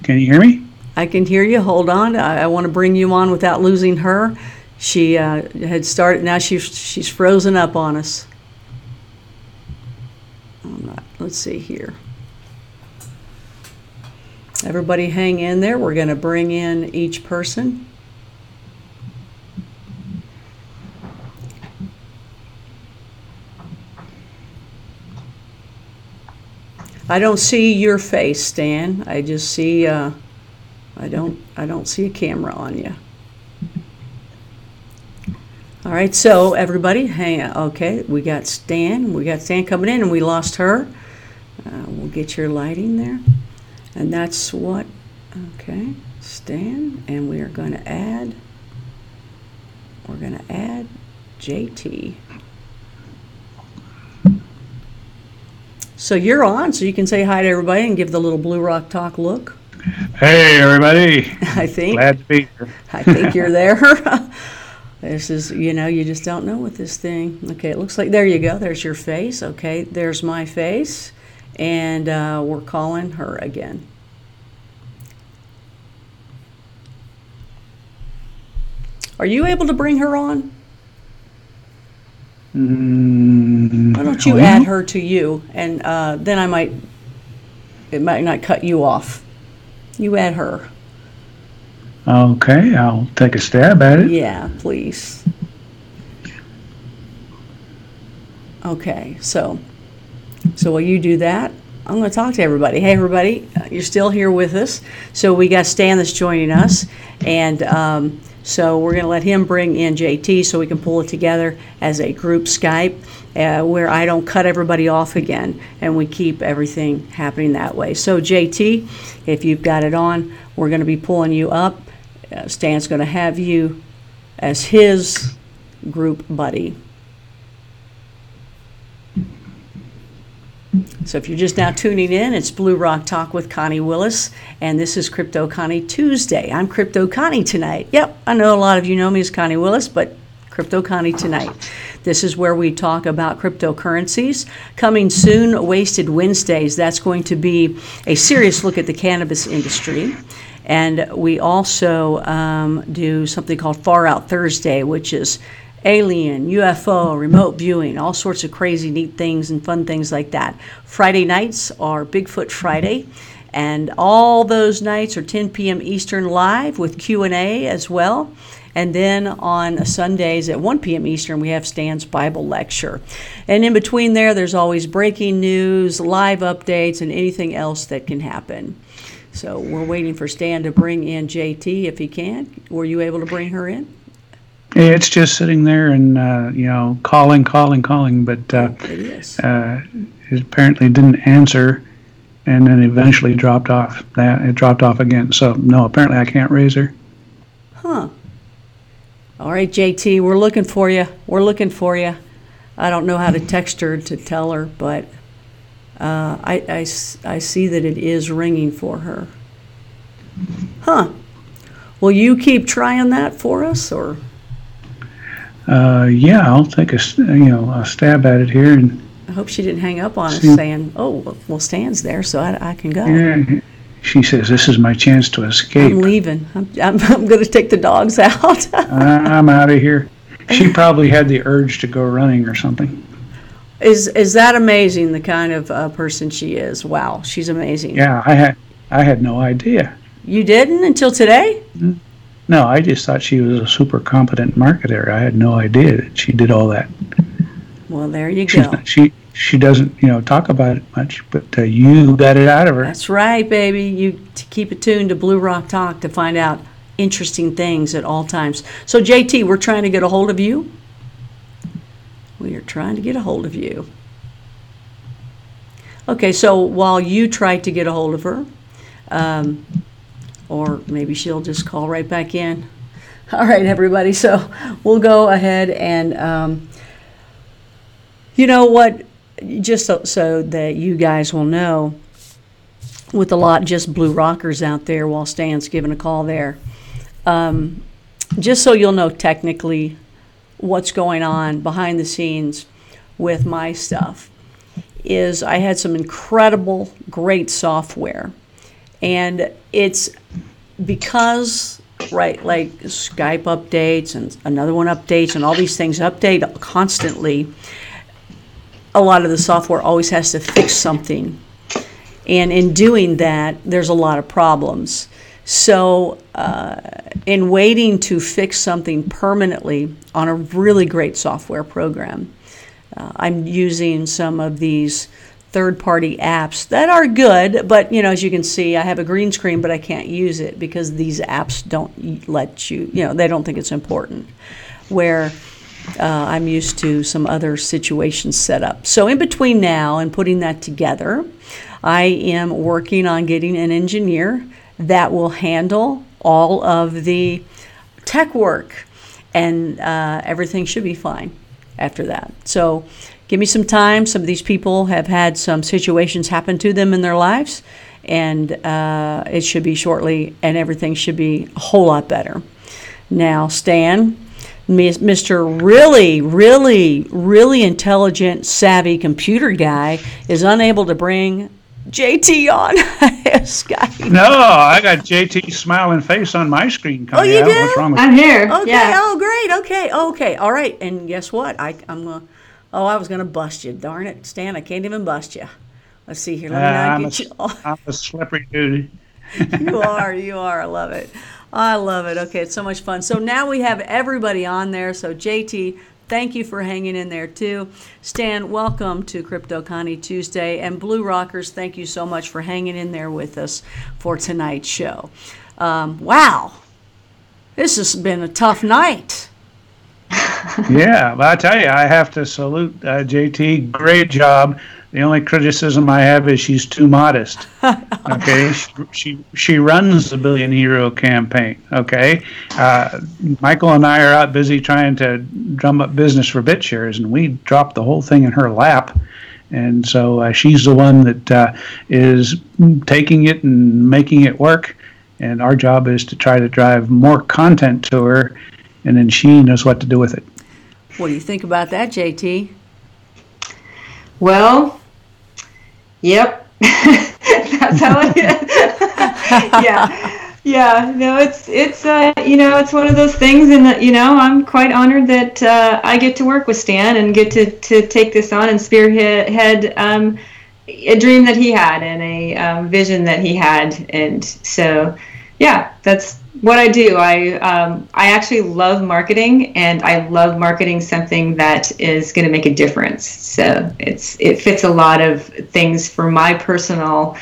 S3: Can you hear me?
S1: I can hear you. Hold on. I want to bring you on without losing her. She had started. Now she's frozen up on us. Let's see here. Everybody hang in there. We're going to bring in each person. I don't see your face, Stan. I just see I don't see a camera on you. All right, so everybody, hang on. Okay, we got Stan coming in, and we lost her. We'll get your lighting there, and that's what. Okay, Stan, and we are going to add. We're going to add JT. So you're on, so you can say hi to everybody and give the little Blue Rock Talk look.
S3: Hey, everybody.
S1: I think.
S3: Glad to be here.
S1: I think you're there. This is, you just don't know with this thing. Okay, it looks like, there you go. There's your face. Okay, there's my face. And we're calling her again. Are you able to bring her on? Why don't you add her to you, and then it might not cut you off. You add her.
S3: Okay, I'll take a stab at it.
S1: Yeah, please. Okay, so while you do that, I'm going to talk to everybody. Hey, everybody, you're still here with us. So we got Stan that's joining us, and so we're going to let him bring in JT so we can pull it together as a group Skype where I don't cut everybody off again, and we keep everything happening that way. So JT, if you've got it on, we're going to be pulling you up. Stan's going to have you as his group buddy. So if you're just now tuning in, it's Blue Rock Talk with Connie Willis, and this is Crypto Connie Tuesday. I'm Crypto Connie tonight. Yep, I know a lot of you know me as Connie Willis, but Crypto Connie tonight. This is where we talk about cryptocurrencies. Coming soon, Wasted Wednesdays. That's going to be a serious look at the cannabis industry. And we also do something called Far Out Thursday, which is alien, UFO, remote viewing, all sorts of crazy, neat things and fun things like that. Friday nights are Bigfoot Friday, and all those nights are 10 p.m. Eastern live with Q&A as well. And then on Sundays at 1 p.m. Eastern, we have Stan's Bible lecture. And in between there's always breaking news, live updates, and anything else that can happen. So we're waiting for Stan to bring in JT if he can. Were you able to bring her in?
S3: It's just sitting there and, calling, but
S1: it
S3: apparently didn't answer, and then eventually dropped off. It dropped off again. So, no, apparently I can't raise her.
S1: Huh. All right, JT, we're looking for you. I don't know how to text her to tell her, but I see that it is ringing for her. Huh. Will you keep trying that for us, or?
S3: Yeah, I'll take a stab at it here. And
S1: I hope she didn't hang up on us saying, "Oh, well, Stan's there, so I can go."
S3: Yeah, she says, "This is my chance to escape.
S1: I'm leaving. I'm going to take the dogs out."
S3: I'm out of here. She probably had the urge to go running or something.
S1: Is that amazing? The kind of person she is. Wow, she's amazing.
S3: Yeah, I had no idea.
S1: You didn't until today?
S3: Mm-hmm. No, I just thought she was a super competent marketer. I had no idea that she did all that.
S1: Well, there you go.
S3: She doesn't, talk about it much, but you got it out of her.
S1: That's right, baby. You keep it tuned to Blue Rock Talk to find out interesting things at all times. So, JT, we're trying to get a hold of you. We are trying to get a hold of you. Okay, so while you try to get a hold of her, or maybe she'll just call right back in. All right, everybody. So we'll go ahead and, you know what, just so that you guys will know, with a lot just blue rockers out there while Stan's giving a call there, just so you'll know technically what's going on behind the scenes with my stuff, is I had some incredible, great software. And it's because, right, like Skype updates and another one updates and all these things update constantly, a lot of the software always has to fix something. And in doing that, there's a lot of problems. So in waiting to fix something permanently on a really great software program, I'm using some of these third-party apps that are good, but as you can see, I have a green screen, but I can't use it because these apps don't let you, they don't think it's important, where I'm used to some other situations set up. So in between now and putting that together, I am working on getting an engineer that will handle all of the tech work, and everything should be fine after that. So give me some time. Some of these people have had some situations happen to them in their lives, and it should be shortly, and everything should be a whole lot better. Now, Stan, Mr. really intelligent, savvy computer guy, is unable to bring JT on Skype.
S3: No, I got JT's smiling face on my screen.
S1: Oh, you do?
S3: What's wrong with
S2: I'm here.
S1: Okay.
S2: Yeah.
S1: Oh, great. Okay. All right. And guess what? I'm gonna. Oh, I was gonna bust you. Darn it, Stan! I can't even bust you. Let's see here. Let me now get you.
S3: I'm a slippery dude.
S1: You are. I love it. Okay, it's so much fun. So now we have everybody on there. So JT, thank you for hanging in there too. Stan, welcome to CryptoConnie Tuesday. And Blue Rockers, thank you so much for hanging in there with us for tonight's show. Wow, this has been a tough night.
S3: Yeah, but I tell you, I have to salute JT. Great job. The only criticism I have is she's too modest. Okay, she runs the Billion Hero campaign. Okay, Michael and I are out busy trying to drum up business for BitShares, and we dropped the whole thing in her lap. And so she's the one that is taking it and making it work. And our job is to try to drive more content to her, and then she knows what to do with it.
S1: What do you think about that, JT?
S2: Well, yep. That's how it is. Yeah. No, it's it's one of those things, and I'm quite honored that I get to work with Stan and get to take this on and spearhead a dream that he had and a vision that he had, and so yeah, that's what I do. I actually love marketing, and I love marketing something that is going to make a difference. So it fits a lot of things for my personal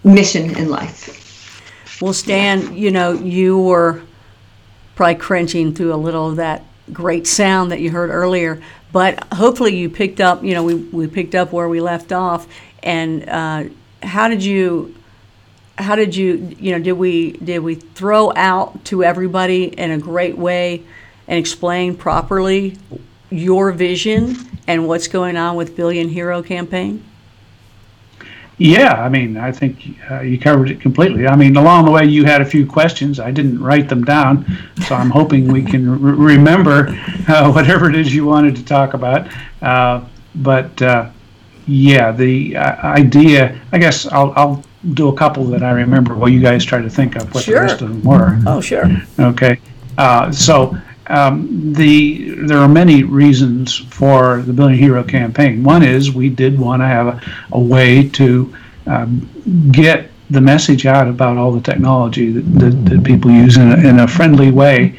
S2: mission in life.
S1: Well, Stan, you were probably crunching through a little of that great sound that you heard earlier, but hopefully you picked up. We picked up where we left off, and how did you? Did we throw out to everybody in a great way and explain properly your vision and what's going on with Billion Hero campaign?
S3: Yeah, I mean, I think you covered it completely. I mean, along the way, you had a few questions. I didn't write them down, so I'm hoping we can remember whatever it is you wanted to talk about. Yeah, the idea, I guess I'll do a couple that I remember while you guys try to think of what
S1: Sure.
S3: the rest of them were.
S1: Oh, sure.
S3: Okay. There are many reasons for the Billion Hero campaign. One is we did want to have a way to get the message out about all the technology that people use in a friendly way,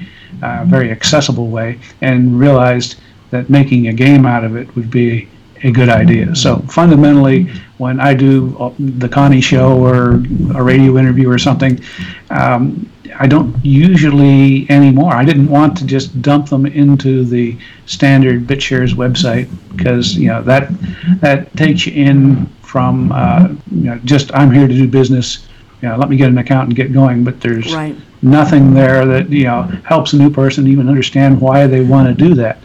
S3: very accessible way, and realized that making a game out of it would be a good idea. So fundamentally, when I do the Connie show or a radio interview or something, I don't usually anymore. I didn't want to just dump them into the standard BitShares website, because that takes you in from just I'm here to do business. Let me get an account and get going. But there's
S1: Right.
S3: nothing there that helps a new person even understand why they want to do that.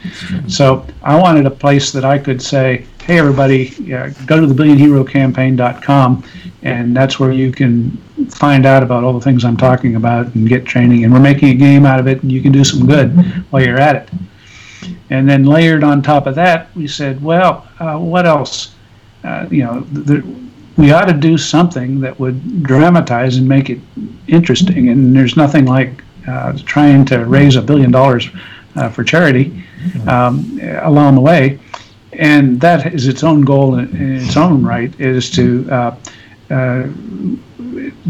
S3: So I wanted a place that I could say, hey everybody, go to the billionherocampaign.com, and that's where you can find out about all the things I'm talking about and get training. And we're making a game out of it, and you can do some good while you're at it. And then layered on top of that, we said, well, what else? We ought to do something that would dramatize and make it interesting. And there's nothing like trying to raise $1 billion for charity along the way. And that is its own goal in its own right, is to,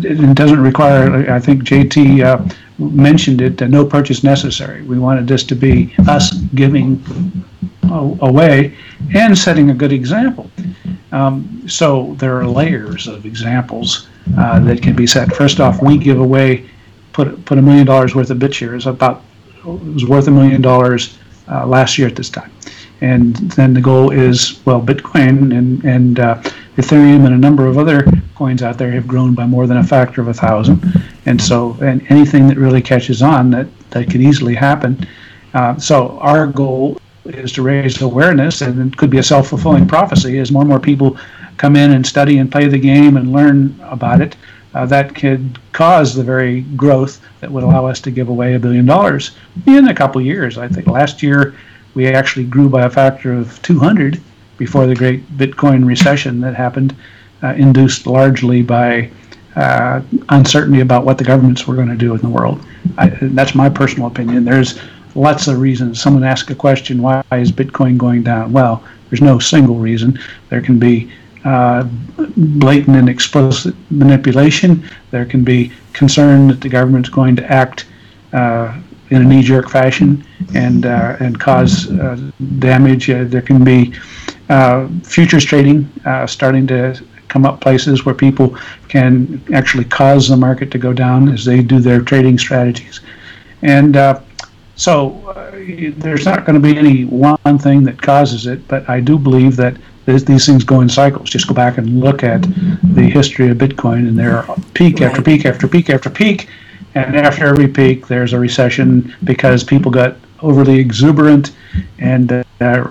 S3: it doesn't require, I think JT mentioned it, no purchase necessary. We wanted this to be us giving away and setting a good example. So there are layers of examples that can be set. First off, we give away, put $1 million worth of BitShares. It was worth $1 million last year at this time. And then the goal is, well, Bitcoin and Ethereum and a number of other coins out there have grown by more than a factor of 1,000. And so, and anything that really catches on, that could easily happen. So our goal is to raise awareness, and it could be a self-fulfilling prophecy as more and more people come in and study and play the game and learn about it. That could cause the very growth that would allow us to give away $1 billion in a couple years. I think last year we actually grew by a factor of 200 before the great Bitcoin recession that happened, induced largely by uncertainty about what the governments were going to do in the world. That's my personal opinion. There's lots of reasons. Someone asked a question, why is Bitcoin going down? Well, there's no single reason. There can be blatant and explicit manipulation. There can be concern that the government's going to act in a knee-jerk fashion and cause damage. There can be futures trading starting to come up, places where people can actually cause the market to go down as they do their trading strategies. And there's not going to be any one thing that causes it, but I do believe that these things go in cycles. Just go back and look at the history of Bitcoin, and there are peak after peak after peak after peak, and after every peak there's a recession because people got overly exuberant and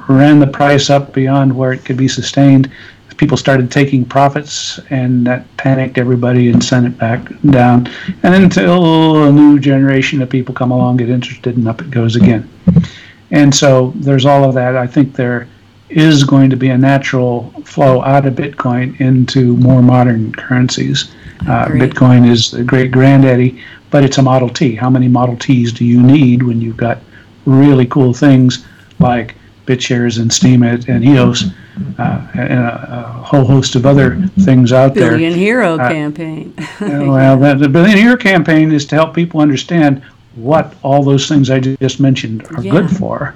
S3: ran the price up beyond where it could be sustained. People started taking profits, and that panicked everybody and sent it back down. And until a new generation of people come along, get interested, and up it goes again. And so there's all of that. I think there is going to be a natural flow out of Bitcoin into more modern currencies. Bitcoin is the great granddaddy, but it's a Model T. How many Model Ts do you need when you've got really cool things like BitShares and Steemit and EOS and a whole host of other things out there?
S1: Billion Hero campaign.
S3: Well, the Billion Hero campaign is to help people understand what all those things I just mentioned are good for,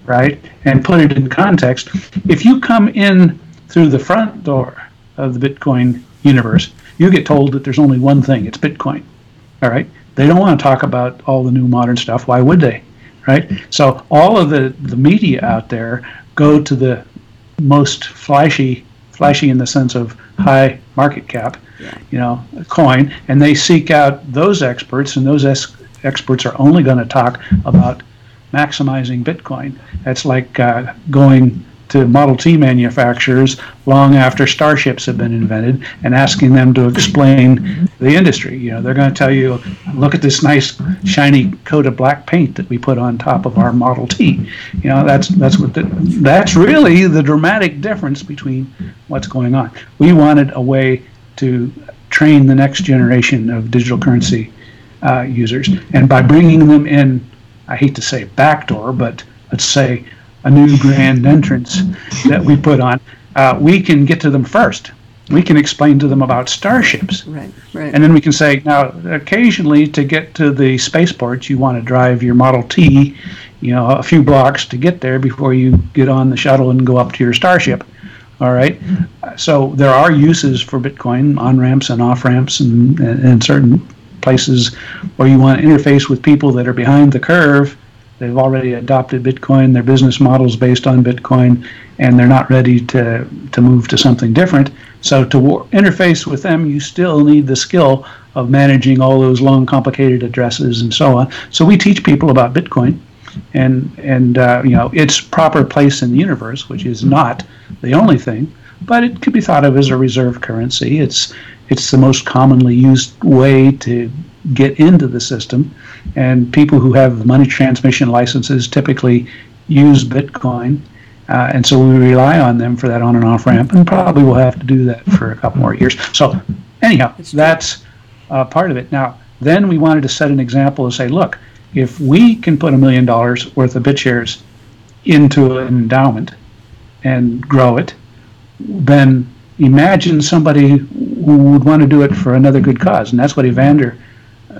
S3: right? And put it in context. If you come in through the front door of the Bitcoin universe, you get told that there's only one thing, it's Bitcoin, all right? They don't want to talk about all the new modern stuff. Why would they, right? So all of the media out there go to the most flashy in the sense of high market cap, coin, and they seek out those experts, and those experts are only going to talk about maximizing Bitcoin. That's like going to Model T manufacturers long after starships have been invented and asking them to explain the industry. They're going to tell you, look at this nice shiny coat of black paint that we put on top of our Model T. That's really the dramatic difference between what's going on. We wanted a way to train the next generation of digital currency users, and by bringing them in, I hate to say backdoor, but let's say a new grand entrance that we put on, we can get to them first. We can explain to them about starships.
S1: Right.
S3: And then we can say, now, occasionally to get to the spaceport, you want to drive your Model T, a few blocks to get there before you get on the shuttle and go up to your starship. All right. So there are uses for Bitcoin, on-ramps and off-ramps, and certain places where you want to interface with people that are behind the curve. They've already adopted Bitcoin, their business model's based on Bitcoin, and they're not ready to move to something different. So to interface with them, you still need the skill of managing all those long, complicated addresses and so on. So we teach people about Bitcoin and its proper place in the universe, which is not the only thing, but it could be thought of as a reserve currency. It's the most commonly used way to get into the system, and people who have money transmission licenses typically use Bitcoin, and so we rely on them for that on and off ramp, and probably will have to do that for a couple more years. So anyhow, that's part of it. Now, then we wanted to set an example and say, look, if we can put $1 million worth of BitShares into an endowment and grow it, then imagine somebody who would want to do it for another good cause, and that's what Evander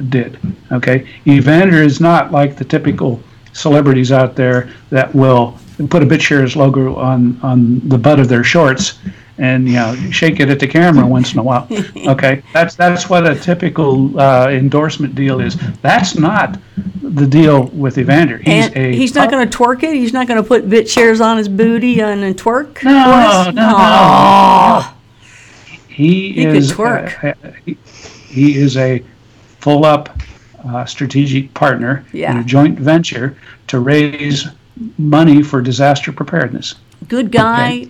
S3: did. Okay, Evander is not like the typical celebrities out there that will put a BitShares logo on the butt of their shorts and shake it at the camera once in a while. Okay, that's what a typical endorsement deal is. That's not the deal with Evander. He's not
S1: going to twerk it. He's not going to put BitShares on his booty and twerk.
S3: No. He is could twerk. He is a full-up strategic partner in a joint venture to raise money for disaster preparedness.
S1: Good guy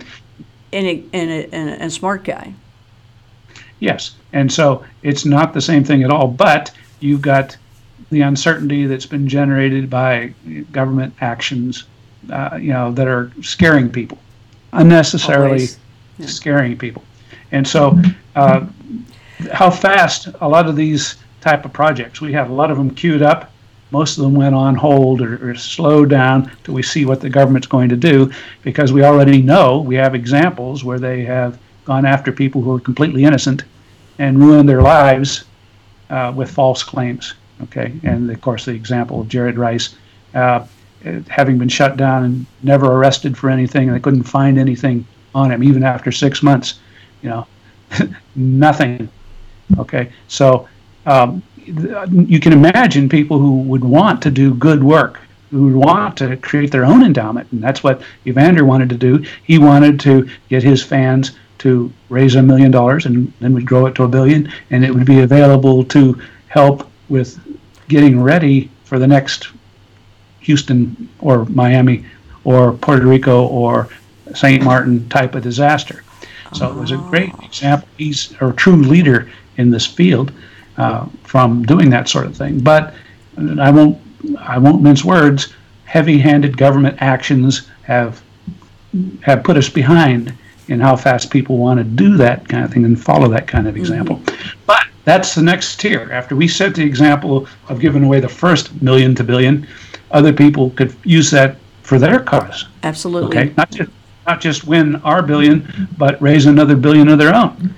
S1: and a smart guy.
S3: Yes, and so it's not the same thing at all, but you've got the uncertainty that's been generated by government actions, that are scaring people, unnecessarily scaring people. And so how fast a lot of these type of projects, we have a lot of them queued up. Most of them went on hold or slowed down till we see what the government's going to do, because we already know, we have examples where they have gone after people who are completely innocent and ruined their lives with false claims. Okay, and of course the example of Jared Rice having been shut down and never arrested for anything, and they couldn't find anything on him even after 6 months, nothing. Okay, so you can imagine people who would want to do good work, who would want to create their own endowment, and that's what Evander wanted to do. He wanted to get his fans to raise $1 million, and then we'd grow it to $1 billion, and it would be available to help with getting ready for the next Houston or Miami or Puerto Rico or St. Martin type of disaster. So it was a great example. He's a true leader in this field from doing that sort of thing. But I won't mince words. Heavy-handed government actions have put us behind in how fast people want to do that kind of thing and follow that kind of example. But that's the next tier. After we set the example of giving away the first $1 million to $1 billion, other people could use that for their cause.
S1: Absolutely.
S3: Okay, not just win our $1 billion, but raise another $1 billion of their own.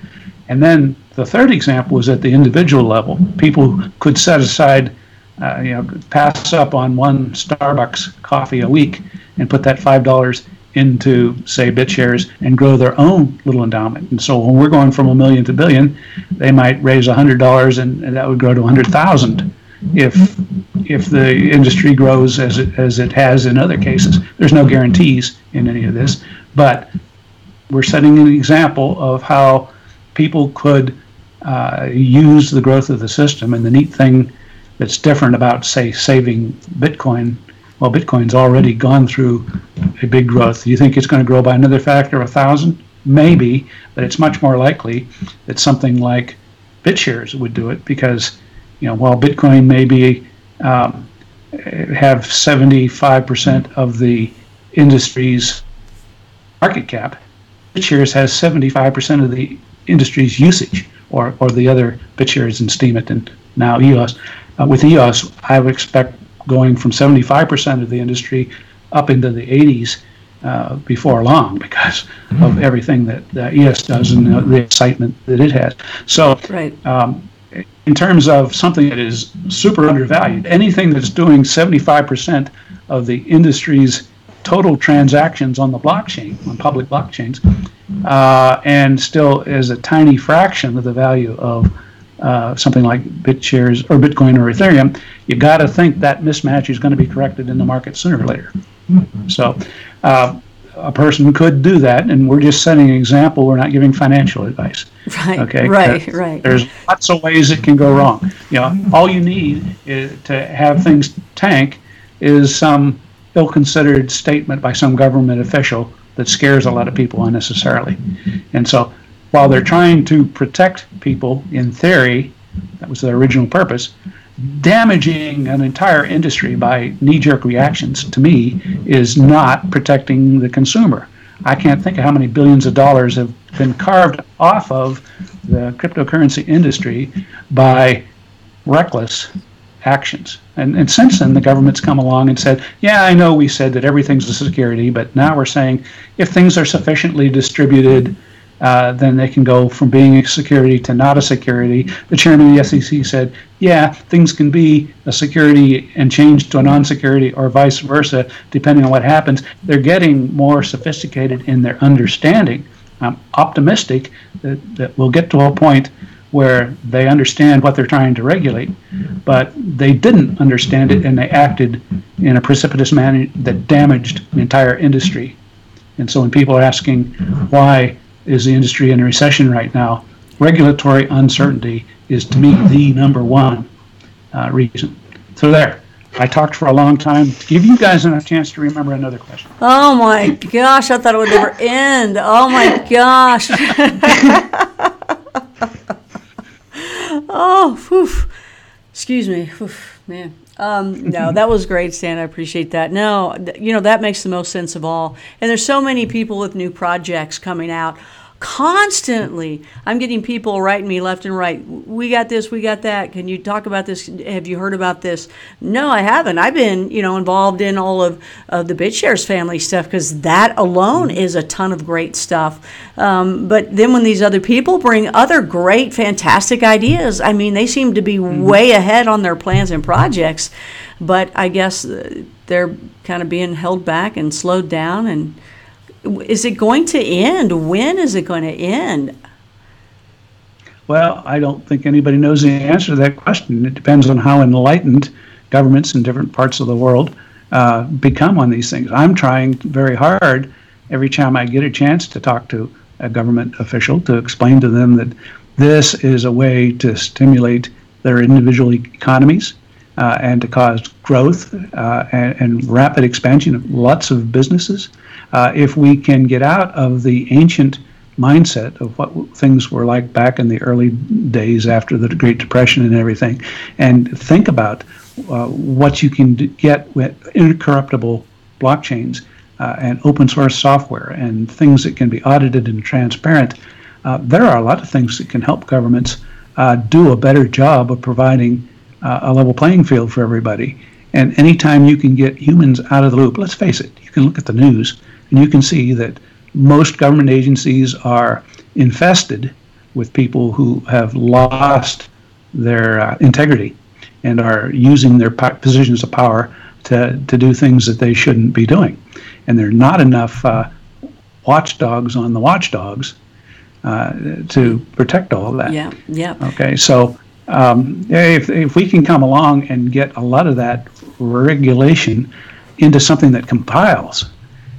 S3: And then the third example was at the individual level. People could set aside, pass up on one Starbucks coffee a week and put that $5 into, say, BitShares and grow their own little endowment. And so when we're going from $1 million to $1 billion, they might raise $100 and that would grow to $100,000 if the industry grows as it has in other cases. There's no guarantees in any of this, but we're setting an example of how people could use the growth of the system. And the neat thing that's different about, say, saving Bitcoin, well, Bitcoin's already gone through a big growth. Do you think it's going to grow by another factor of 1,000? Maybe, but it's much more likely that something like BitShares would do it, because while Bitcoin may be have 75% of the industry's market cap, BitShares has 75% of the industry's usage, or the other BitShares and Steemit and now EOS. With EOS, I would expect going from 75% of the industry up into the 80s before long, because of everything that EOS does and the excitement that it has. So,
S1: right.
S3: In terms of something that is super undervalued, anything that's doing 75% of the industry's total transactions on the blockchain, on public blockchains, and still is a tiny fraction of the value of something like BitShares or Bitcoin or Ethereum, you got to think that mismatch is going to be corrected in the market sooner or later. So a person could do that, and we're just setting an example. We're not giving financial advice.
S1: Right.
S3: Okay.
S1: Right.
S3: There's lots of ways it can go wrong. All you need to have things tank is some ill-considered statement by some government official that scares a lot of people unnecessarily. And so, while they're trying to protect people in theory, that was their original purpose, damaging an entire industry by knee-jerk reactions, to me, is not protecting the consumer. I can't think of how many billions of dollars have been carved off of the cryptocurrency industry by reckless actions. And since then, the government's come along and said, yeah, I know we said that everything's a security, but now we're saying if things are sufficiently distributed, then they can go from being a security to not a security. The chairman of the SEC said, yeah, things can be a security and change to a non-security or vice versa, depending on what happens. They're getting more sophisticated in their understanding. I'm optimistic that we'll get to a point where they understand what they're trying to regulate, but they didn't understand it, and they acted in a precipitous manner that damaged the entire industry. And so when people are asking why is the industry in a recession right now, regulatory uncertainty is, to me, the number one reason. So there, I talked for a long time. Give you guys enough chance to remember another question.
S1: Oh my gosh, I thought it would never end. Oh my gosh. Oh, whew. Excuse me. Whew, man. No, that was great, Stan. I appreciate that. No, that makes the most sense of all. And there's so many people with new projects coming out Constantly, I'm getting people writing me left and right. We got this, we got that. Can you talk about this? Have you heard about this? No, I haven't. I've been, involved in all of the BitShares family stuff, because that alone is a ton of great stuff. But then when these other people bring other great, fantastic ideas, I mean, they seem to be way ahead on their plans and projects. But I guess they're kind of being held back and slowed down. And is it going to end? When is it going to end?
S3: Well, I don't think anybody knows the answer to that question. It depends on how enlightened governments in different parts of the world become on these things. I'm trying very hard every time I get a chance to talk to a government official to explain to them that this is a way to stimulate their individual economies and to cause growth and rapid expansion of lots of businesses. If we can get out of the ancient mindset of what things were like back in the early days after the Great Depression and everything, and think about what you can get with incorruptible blockchains and open source software and things that can be audited and transparent, there are a lot of things that can help governments do a better job of providing a level playing field for everybody. And anytime you can get humans out of the loop, let's face it, you can look at the news and you can see that most government agencies are infested with people who have lost their integrity and are using their positions of power to do things that they shouldn't be doing. And there are not enough watchdogs on the watchdogs to protect all of that.
S1: Yeah, yeah.
S3: Okay, so if we can come along and get a lot of that regulation into something that compiles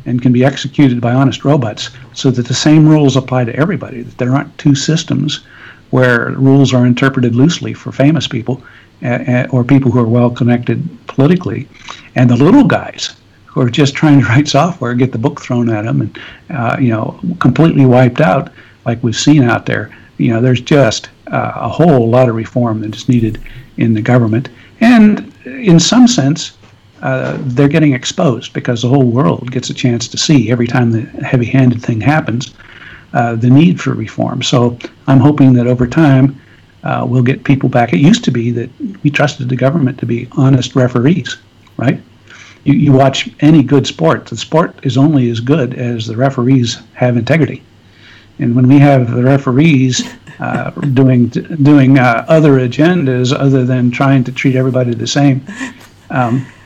S3: and can be executed by honest robots so that the same rules apply to everybody, that there aren't two systems where rules are interpreted loosely for famous people or people who are well connected politically, and the little guys who are just trying to write software get the book thrown at them and completely wiped out like we've seen out there. There's just a whole lot of reform that is needed in the government, and in some sense they're getting exposed because the whole world gets a chance to see every time the heavy-handed thing happens the need for reform. So I'm hoping that over time we'll get people back. It used to be that we trusted the government to be honest referees, right? You watch any good sport, the sport is only as good as the referees have integrity. And when we have the referees doing other agendas other than trying to treat everybody the same,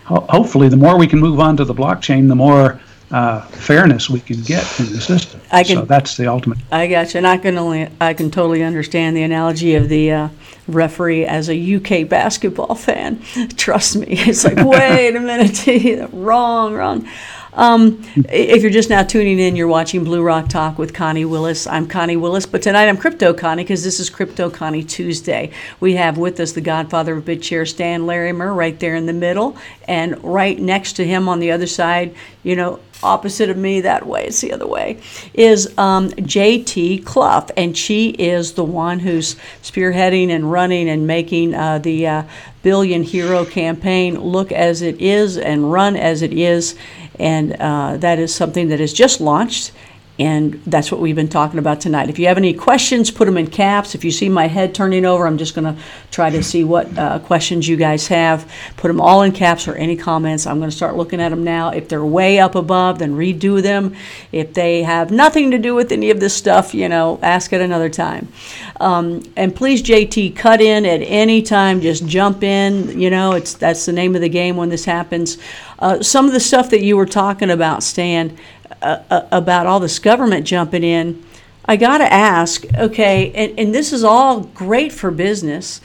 S3: hopefully the more we can move on to the blockchain, the more fairness we can get in the system. So that's the ultimate.
S1: I got you, and I can totally understand the analogy of the referee as a UK basketball fan. Trust me, it's like, wait a minute, wrong. If you're just now tuning in, you're watching Blue Rock Talk with Connie Willis. I'm Connie Willis, but tonight I'm cryptoconnie because this is cryptoconnie Tuesday. We have with us the Godfather of BitShares, Stan Larimer, right there in the middle, and right next to him on the other side, opposite of me, that way, it's the other way, is JT Clough, and she is the one who's spearheading and running and making the Billion Hero campaign look as it is and run as it is. And that is something that is just launched, and that's what we've been talking about tonight. If you have any questions, put them in caps. If you see my head turning over, I'm just going to try to see what questions you guys have. Put them all in caps or any comments. I'm going to start looking at them now. If they're way up above, then redo them. If they have nothing to do with any of this stuff, ask it another time. And please, JT, cut in at any time. Just jump in. That's the name of the game when this happens. Some of the stuff that you were talking about, Stan, about all this government jumping in, I got to ask, okay, and this is all great for business.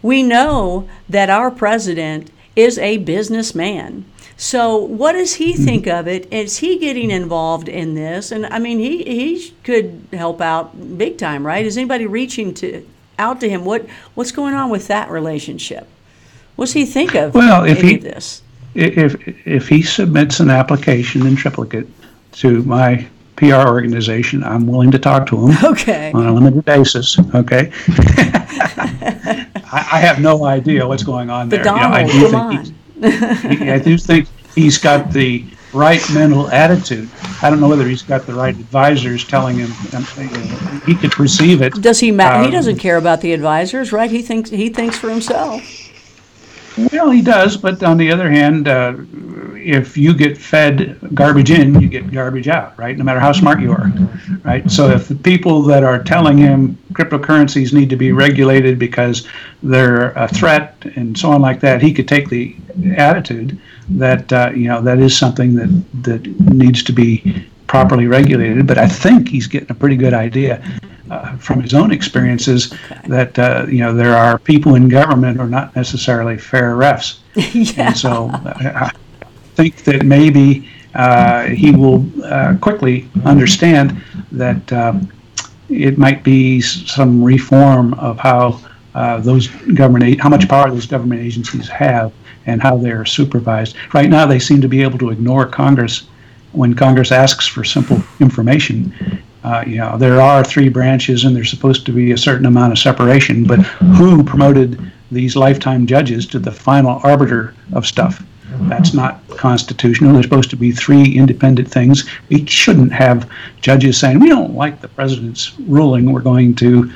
S1: We know that our president is a businessman. So what does he think of it? Is he getting involved in this? And I mean, he could help out big time, right? Is anybody reaching out to him? What's going on with that relationship? What's he think of any of this?
S3: If he submits an application in triplicate to my PR organization, I'm willing to talk to him on a limited basis. Okay, I have no idea what's going on there.
S1: I do think
S3: he's got the right mental attitude. I don't know whether he's got the right advisors telling him he could perceive it.
S1: Does he he doesn't care about the advisors, right? He thinks for himself.
S3: Well, he does, but on the other hand, if you get fed garbage in, you get garbage out, right? No matter how smart you are, right? So if the people that are telling him cryptocurrencies need to be regulated because they're a threat and so on like that, he could take the attitude that that is something that needs to be properly regulated. But I think he's getting a pretty good idea from his own experiences that there are people in government who are not necessarily fair refs.
S1: Yeah.
S3: And so I think that maybe he will quickly understand that it might be some reform of how how much power those government agencies have and how they're supervised. Right now, they seem to be able to ignore Congress when Congress asks for simple information. There are 3 branches and there's supposed to be a certain amount of separation, but who promoted these lifetime judges to the final arbiter of stuff? That's not constitutional. There's supposed to be 3 independent things. We shouldn't have judges saying, we don't like the president's ruling, we're going to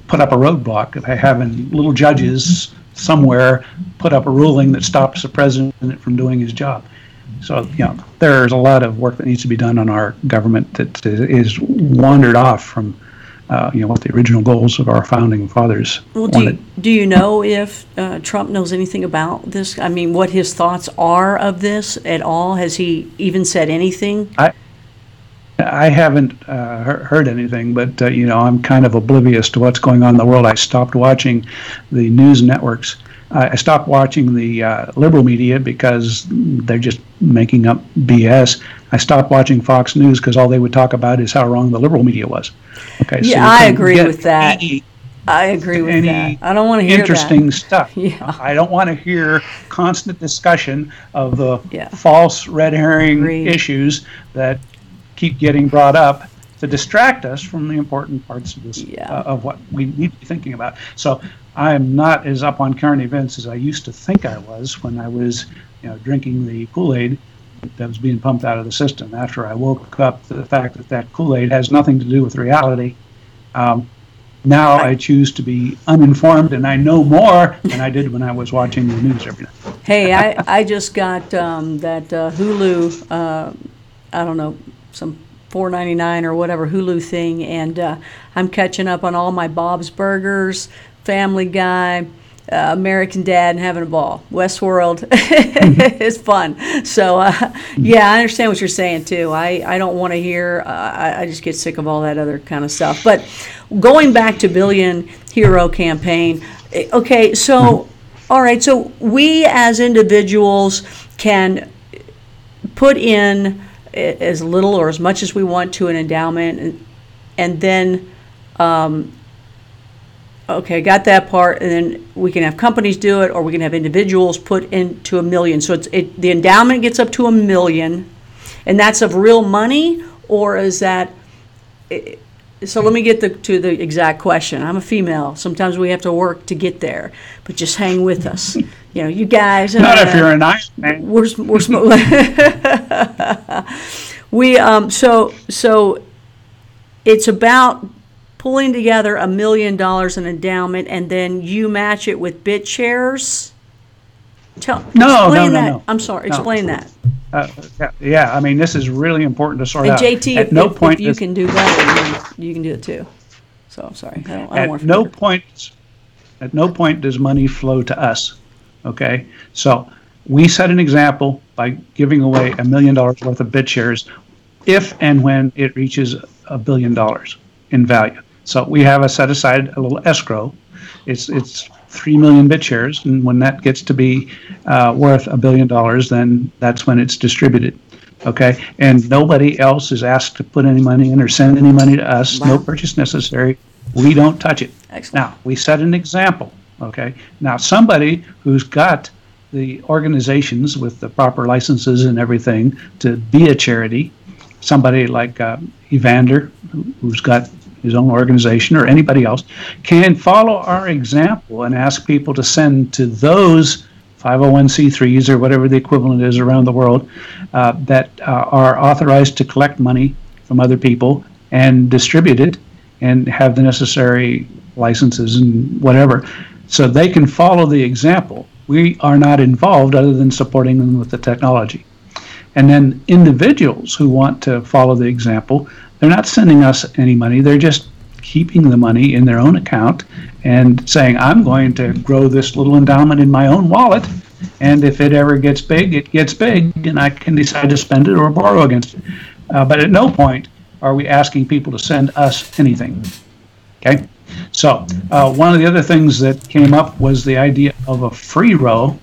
S3: put up a roadblock by having little judges somewhere put up a ruling that stops the president from doing his job. So, there's a lot of work that needs to be done on our government that is wandered off from, what the original goals of our founding fathers wanted.
S1: Do you know if Trump knows anything about this? I mean, what his thoughts are of this at all? Has he even said anything?
S3: I haven't heard anything, but, I'm kind of oblivious to what's going on in the world. I stopped watching the news networks. I stopped watching the liberal media because they're just making up BS. I stopped watching Fox News because all they would talk about is how wrong the liberal media was. Okay,
S1: yeah,
S3: so
S1: I agree with that. I agree with that. I don't want to hear
S3: interesting stuff.
S1: Yeah.
S3: I don't want to hear constant discussion of the false red herring issues that keep getting brought up to distract us from the important parts of this of what we need to be thinking about. So I am not as up on current events as I used to think I was when I was, drinking the Kool-Aid that was being pumped out of the system. After I woke up to the fact that Kool-Aid has nothing to do with reality, now I choose to be uninformed, and I know more than I did when I was watching the news every night.
S1: Hey, I just got that Hulu, I don't know, some $4.99 or whatever Hulu thing, and I'm catching up on all my Bob's Burgers, Family Guy, American Dad, and having a ball. Westworld, it's fun. So, yeah, I understand what you're saying, too. I don't want to hear, I just get sick of all that other kind of stuff. But going back to Billion Hero Campaign, okay, so, all right, so we as individuals can put in as little or as much as we want to an endowment, and then okay, got that part, and then we can have companies do it, or we can have individuals put into $1 million. So the endowment gets up to $1 million, and that's of real money, or is that? So let me get to the exact question. I'm a female. Sometimes we have to work to get there, but just hang with us. You guys.
S3: Not if you're an Iron Man.
S1: We're so it's about pulling together $1 million in endowment, and then you match it with BitShares.
S3: No.
S1: I'm sorry. Explain that.
S3: Yeah, I mean, this is really important to sort out.
S1: And JT, if you can do that, you can do it too. So I'm sorry. I don't want to.
S3: At no point does money flow to us. Okay, so we set an example by giving away $1 million worth of BitShares if and when it reaches $1 billion in value. So we have set aside a little escrow. It's 3 million BitShares, and when that gets to be worth $1 billion, then that's when it's distributed. Okay, and nobody else is asked to put any money in or send any money to us. Wow. No purchase necessary. We don't touch it.
S1: Excellent.
S3: Now we set an example. Okay, now somebody who's got the organizations with the proper licenses and everything to be a charity, somebody like Evander, who's got his own organization, or anybody else, can follow our example and ask people to send to those 501c3s or whatever the equivalent is around the world, that are authorized to collect money from other people and distribute it and have the necessary licenses and whatever, so they can follow the example. We are not involved other than supporting them with the technology. And then individuals who want to follow the example, they're not sending us any money, they're just keeping the money in their own account and saying, I'm going to grow this little endowment in my own wallet, and if it ever gets big, it gets big, and I can decide to spend it or borrow against it. But at no point are we asking people to send us anything. Okay? So one of the other things that came up was the idea of a free row,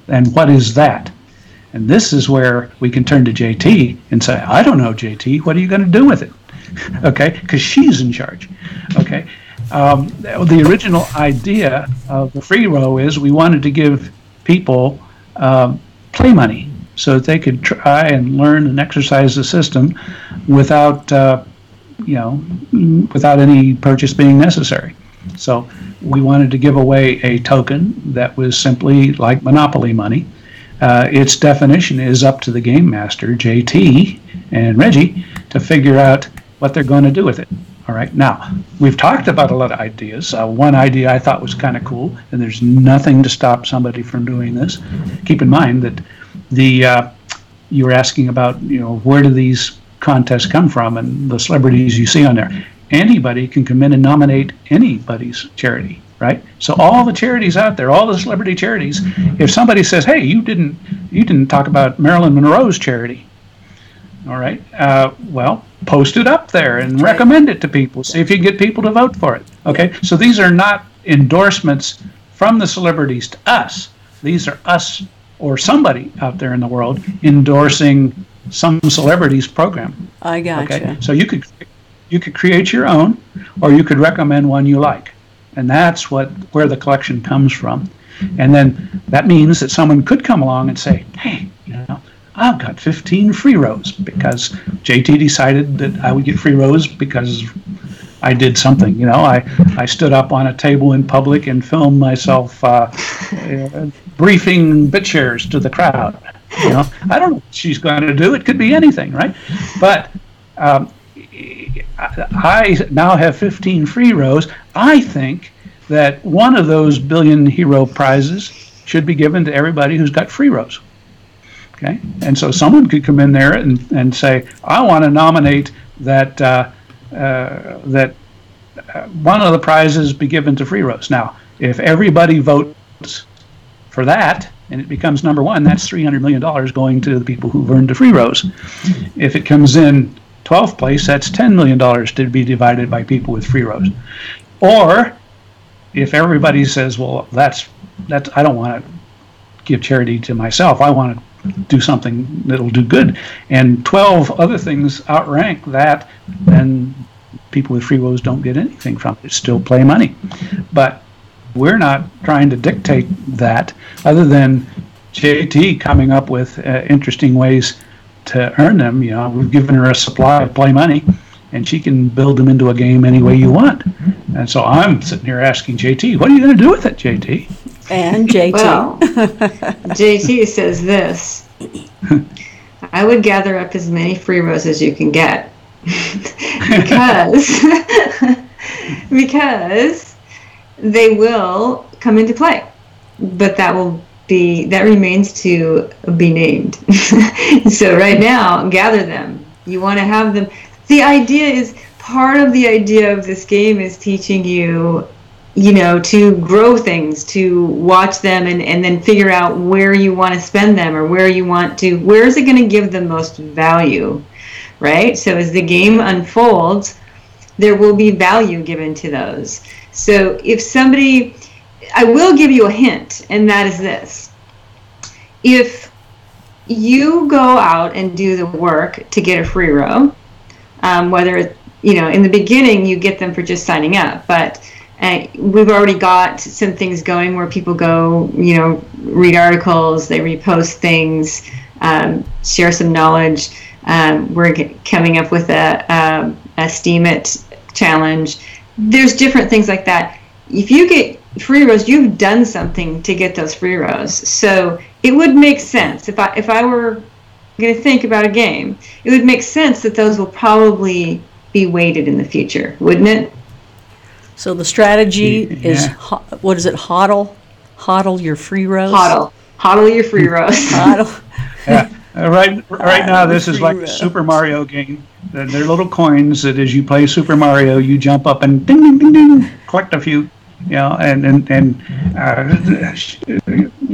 S3: and what is that? And this is where we can turn to JT and say, I don't know, JT, what are you going to do with it? Okay, because she's in charge. Okay, the original idea of the free row is we wanted to give people play money so that they could try and learn and exercise the system without, without any purchase being necessary. So we wanted to give away a token that was simply like Monopoly money. Its definition is up to the game master, JT and Reggie, to figure out what they're going to do with it. All right. Now, we've talked about a lot of ideas. One idea I thought was kind of cool, and there's nothing to stop somebody from doing this. Keep in mind that you were asking about, where do these contests come from and the celebrities you see on there. Anybody can come in and nominate anybody's charity, right? So all the charities out there, all the celebrity charities, if somebody says, hey, you didn't talk about Marilyn Monroe's charity, all right, well, post it up there and recommend it to people. See if you can get people to vote for it. Okay, so these are not endorsements from the celebrities to us. These are us or somebody out there in the world endorsing some celebrity's program.
S1: I gotcha.
S3: Okay, so you could create your own, or you could recommend one you like, and that's where the collection comes from. And then that means that someone could come along and say, hey, I've got 15 free rows because JT decided that I would get free rows because I did something. I stood up on a table in public and filmed myself briefing BitShares to the crowd. I don't know what she's going to do. It could be anything, right? But I now have 15 free rows. I think that one of those billion hero prizes should be given to everybody who's got free rows. Okay, and so someone could come in there and say, I want to nominate that one of the prizes be given to free rows. Now, if everybody votes for that and it becomes number one, that's $300 million going to the people who've earned the free rows. If it comes in 12th place, that's $10 million to be divided by people with free rows. Or if everybody says, well, that's I don't want to give charity to myself, I want to do something that'll do good, and 12 other things outrank that, then people with free rows don't get anything from it. It's still play money. But we're not trying to dictate that, other than JT coming up with interesting ways to earn them. We've given her a supply of play money, and she can build them into a game any way you want. And so I'm sitting here asking JT, what are you going to do with it, JT?
S1: And JT.
S2: Well, JT says this: I would gather up as many free rows as you can get, because they will come into play, but that remains to be named. So right now, gather them. You want to have them. The idea is, part of the idea of this game is teaching you, to grow things, to watch them and then figure out where you want to spend them, or where is it going to give the most value, right? So as the game unfolds, there will be value given to those. So I will give you a hint, and that is this. If you go out and do the work to get a free row, whether, in the beginning you get them for just signing up, but we've already got some things going where people go, read articles, they repost things, share some knowledge. We're coming up with a Steam It challenge. There's different things like that. If you get free rows, you've done something to get those free rows. So it would make sense if I were going to think about a game, it would make sense that those will probably be weighted in the future, wouldn't it?
S1: So the strategy is, what is it, hodl your free rows?
S2: Hodl your free rows.
S1: Hodl.
S3: Yeah. Right now, this is like a Super Mario game. They're little coins that as you play Super Mario, you jump up and ding, ding, ding, ding, collect a few. You know, and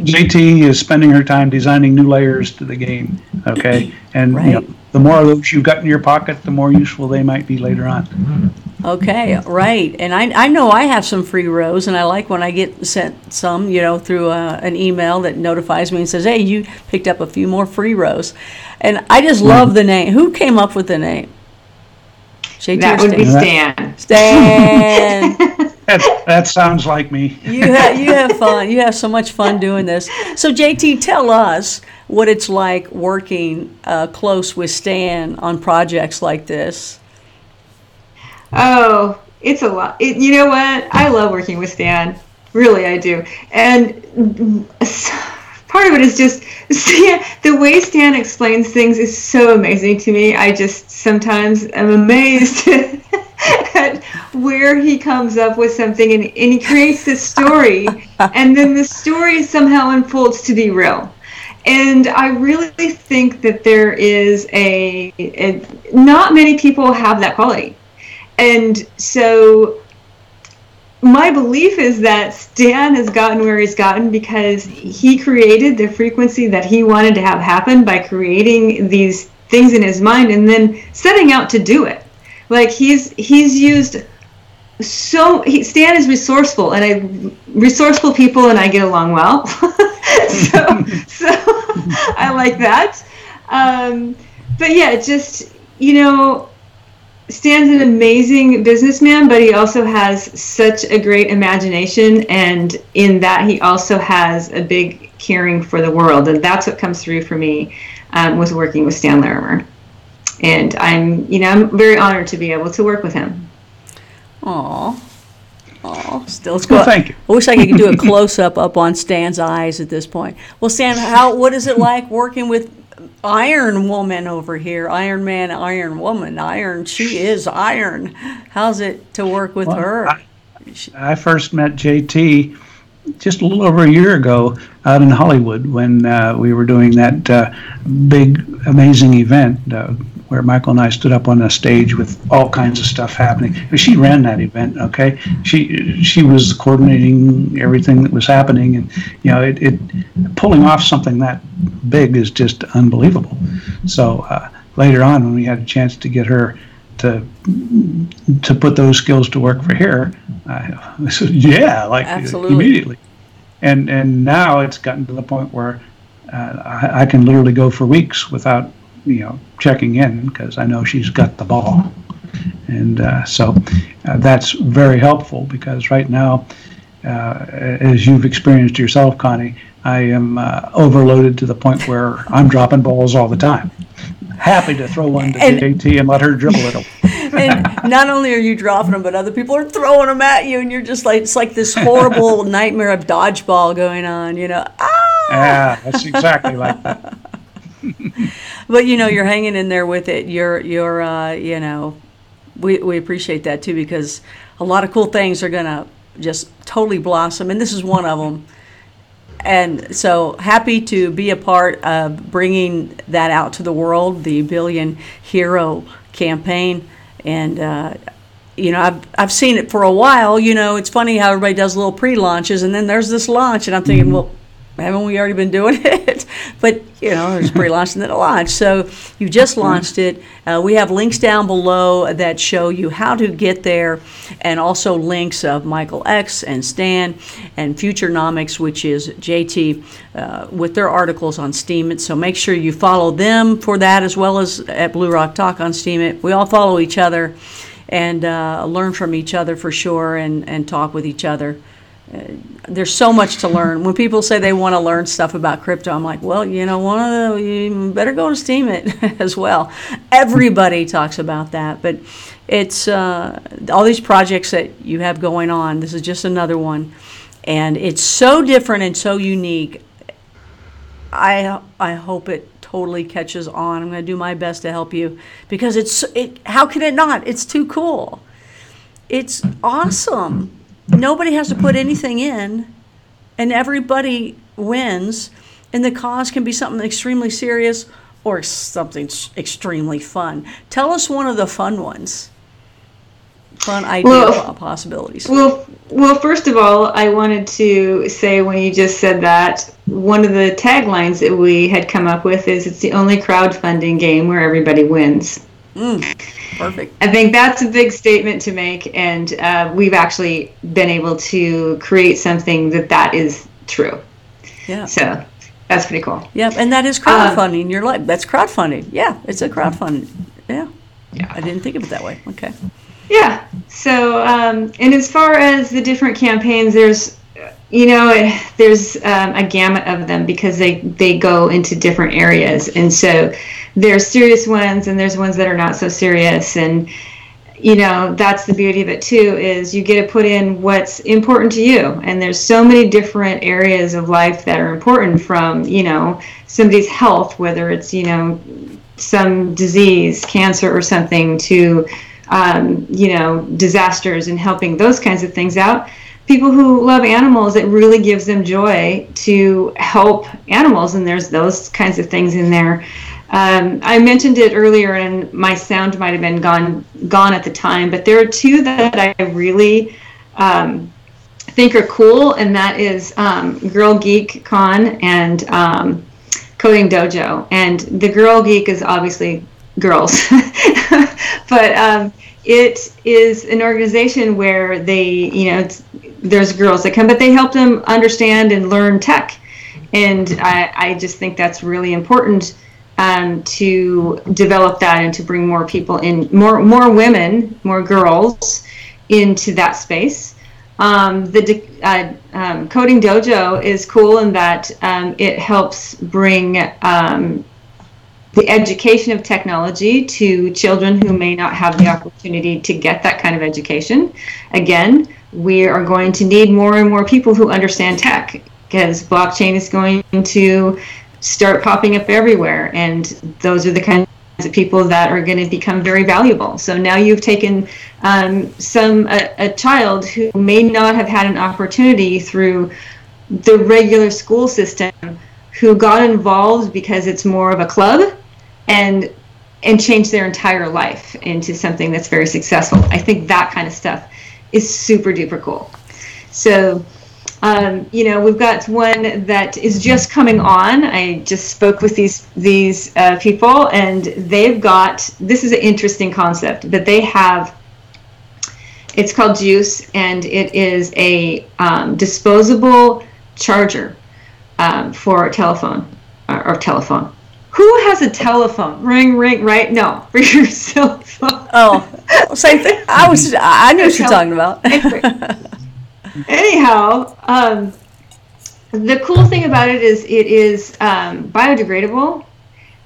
S3: JT is spending her time designing new layers to the game. Okay, and
S1: right.
S3: You know, the more of those you've got in your pocket, the more useful they might be later on.
S1: Okay, right. And I know I have some free rows, and I like when I get sent some, you know, through an email that notifies me and says, hey, you picked up a few more free rows. And I just love the name. Who came up with the name? JT
S2: that would be Stan.
S1: Stan.
S3: That sounds like me.
S1: You have fun. You have so much fun doing this. So JT, tell us what it's like working close with Stan on projects like this.
S2: Oh, it's a lot. You know what? I love working with Stan. Really, I do. And part of it is just Stan, the way Stan explains things is so amazing to me. I just sometimes am amazed at where he comes up with something, and he creates this story, and then the story somehow unfolds to be real. And I really think that there is not many people have that quality. And so my belief is that Stan has gotten where he's gotten because he created the frequency that he wanted to have happen by creating these things in his mind and then setting out to do it. Like he's used Stan is resourceful, and resourceful people and I get along well. so I like that. But yeah, just, you know, Stan's an amazing businessman, but he also has such a great imagination, and in that he also has a big caring for the world, and that's what comes through for me with working with Stan Larimer. And I'm very honored to be able to work with him.
S1: Aw. Still, let's
S3: Well,
S1: go.
S3: thank you.
S1: I wish I could do a close-up on Stan's eyes at this point. Well, Stan, what is it like working with Iron Woman over here? Iron Man, Iron Woman, Iron. She is Iron. How's it to work with her?
S3: I first met JT just a little over a year ago out in Hollywood when we were doing that big, amazing event where Michael and I stood up on a stage with all kinds of stuff happening. She ran that event, okay? She was coordinating everything that was happening, and you know, it pulling off something that big is just unbelievable. So later on, when we had a chance to get her to put those skills to work for here, I said, yeah, like
S1: absolutely.
S3: Immediately. And now it's gotten to the point where I can literally go for weeks without, you know, checking in because I know she's got the ball. And so that's very helpful because right now, as you've experienced yourself, Connie, I am overloaded to the point where I'm dropping balls all the time. Happy to throw one to JT and let her dribble it.
S1: And not only are you dropping them, but other people are throwing them at you, and you're just like, it's like this horrible nightmare of dodgeball going on, you know.
S3: Yeah, that's exactly like that.
S1: But you know, you're hanging in there with it. You're you know, we appreciate that too, because a lot of cool things are gonna just totally blossom, and this is one of them. And so happy to be a part of bringing that out to the world, the Billion Hero campaign. And you know, I've seen it for a while. You know, it's funny how everybody does little pre-launches, and then there's this launch, and I'm thinking, well, haven't we already been doing it? But, you know, there's pre-launch and then a launch. So you just launched it. We have links down below that show you how to get there, and also links of Michael X and Stan and Futurenomex, which is JT, with their articles on Steemit. So make sure you follow them for that, as well as at Blue Rock Talk on Steemit. We all follow each other and learn from each other for sure, and talk with each other. There's so much to learn. When people say they want to learn stuff about crypto, I'm like, well, you know, you better go to Steemit as well. Everybody talks about that, but it's all these projects that you have going on. This is just another one. And it's so different and so unique. I hope it totally catches on. I'm going to do my best to help you, because how can it not? It's too cool. It's awesome. Nobody has to put anything in, and everybody wins. And the cause can be something extremely serious or something extremely fun. Tell us one of the fun ones. Fun idea possibilities.
S2: Well, first of all, I wanted to say, when you just said that, one of the taglines that we had come up with is, it's the only crowdfunding game where everybody wins.
S1: Perfect.
S2: I think that's a big statement to make, and we've actually been able to create something that is true.
S1: Yeah.
S2: So that's pretty cool.
S1: Yeah, and that is crowdfunding. You're like, that's crowdfunding. Yeah, it's a crowdfunding. Yeah. I didn't think of it that way. Okay.
S2: Yeah. So, and as far as the different campaigns, there's a gamut of them, because they go into different areas. And so there's serious ones and there's ones that are not so serious. And, that's the beauty of it too, is you get to put in what's important to you. And there's so many different areas of life that are important, from, somebody's health, whether it's, some disease, cancer or something, to disasters, and helping those kinds of things out. People who love animals, it really gives them joy to help animals, and there's those kinds of things in there. I mentioned it earlier, and my sound might have been gone at the time, but there are two that I really think are cool, and that is Girl Geek Con and Coding Dojo. And the Girl Geek is obviously girls, but it is an organization where they, there's girls that come, but they help them understand and learn tech. And I just think that's really important to develop that, and to bring more people in, more women, more girls into that space. The Coding Dojo is cool in that it helps bring the education of technology to children who may not have the opportunity to get that kind of education. Again, we are going to need more and more people who understand tech, because blockchain is going to start popping up everywhere, and those are the kinds of people that are going to become very valuable. So now you've taken a child who may not have had an opportunity through the regular school system, who got involved because it's more of a club, and change their entire life into something that's very successful. I think that kind of stuff is super duper cool. So, we've got one that is just coming on. I just spoke with these people, and they've got, this is an interesting concept, but they have, it's called Juice, and it is a disposable charger for telephone, or telephone. Who has a telephone? Ring, ring, right? No, for your cell phone.
S1: Oh, same thing. I knew what you're talking about.
S2: Anyhow, the cool thing about it is biodegradable,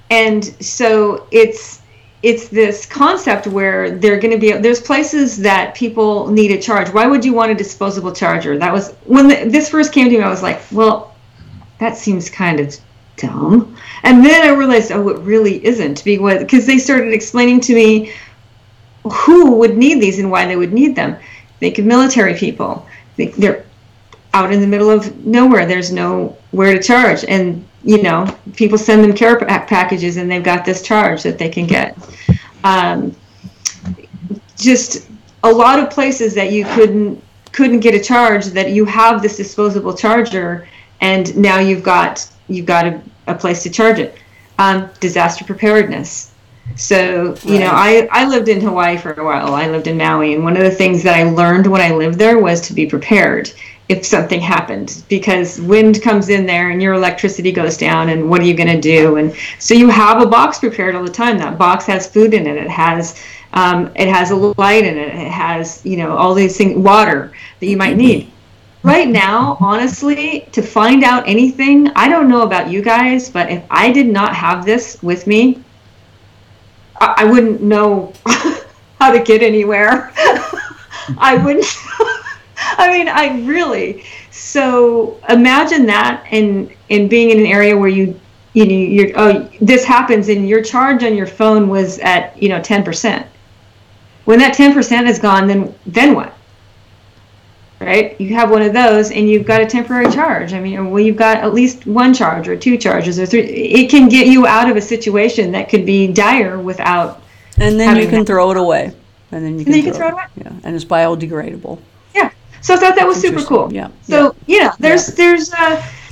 S2: and so it's this concept where there's places that people need a charge. Why would you want a disposable charger? That was when this first came to me. I was like, well, that seems kind of dumb. And then I realized, oh, it really isn't, because they started explaining to me who would need these and why they would need them. Think of military people. They're out in the middle of nowhere. There's nowhere to charge, and people send them care packages, and they've got this charge that they can get. Just a lot of places that you couldn't get a charge, that you have this disposable charger, and now you've got a place to charge it. Disaster preparedness. So, I lived in Hawaii for a while. I lived in Maui, and one of the things that I learned when I lived there was to be prepared if something happened, because wind comes in there and your electricity goes down, and what are you going to do? And so you have a box prepared all the time. That box has food in it. It has a light in it. It has, all these things, water that you might need. Right now, honestly, to find out anything, I don't know about you guys, but if I did not have this with me, I wouldn't know how to get anywhere. I wouldn't. I mean, I really. So imagine that, and being in an area where this happens, and your charge on your phone was at 10%. When that 10% is gone, then what? Right? You have one of those, and you've got a temporary charge. I mean, well, you've got at least one charge, or two charges, or three. It can get you out of a situation that could be dire without.
S1: And then you can throw it away. And then you can
S2: throw it away.
S1: Yeah, and it's biodegradable.
S2: Yeah. So I thought that was super cool.
S1: Yeah.
S2: So there's.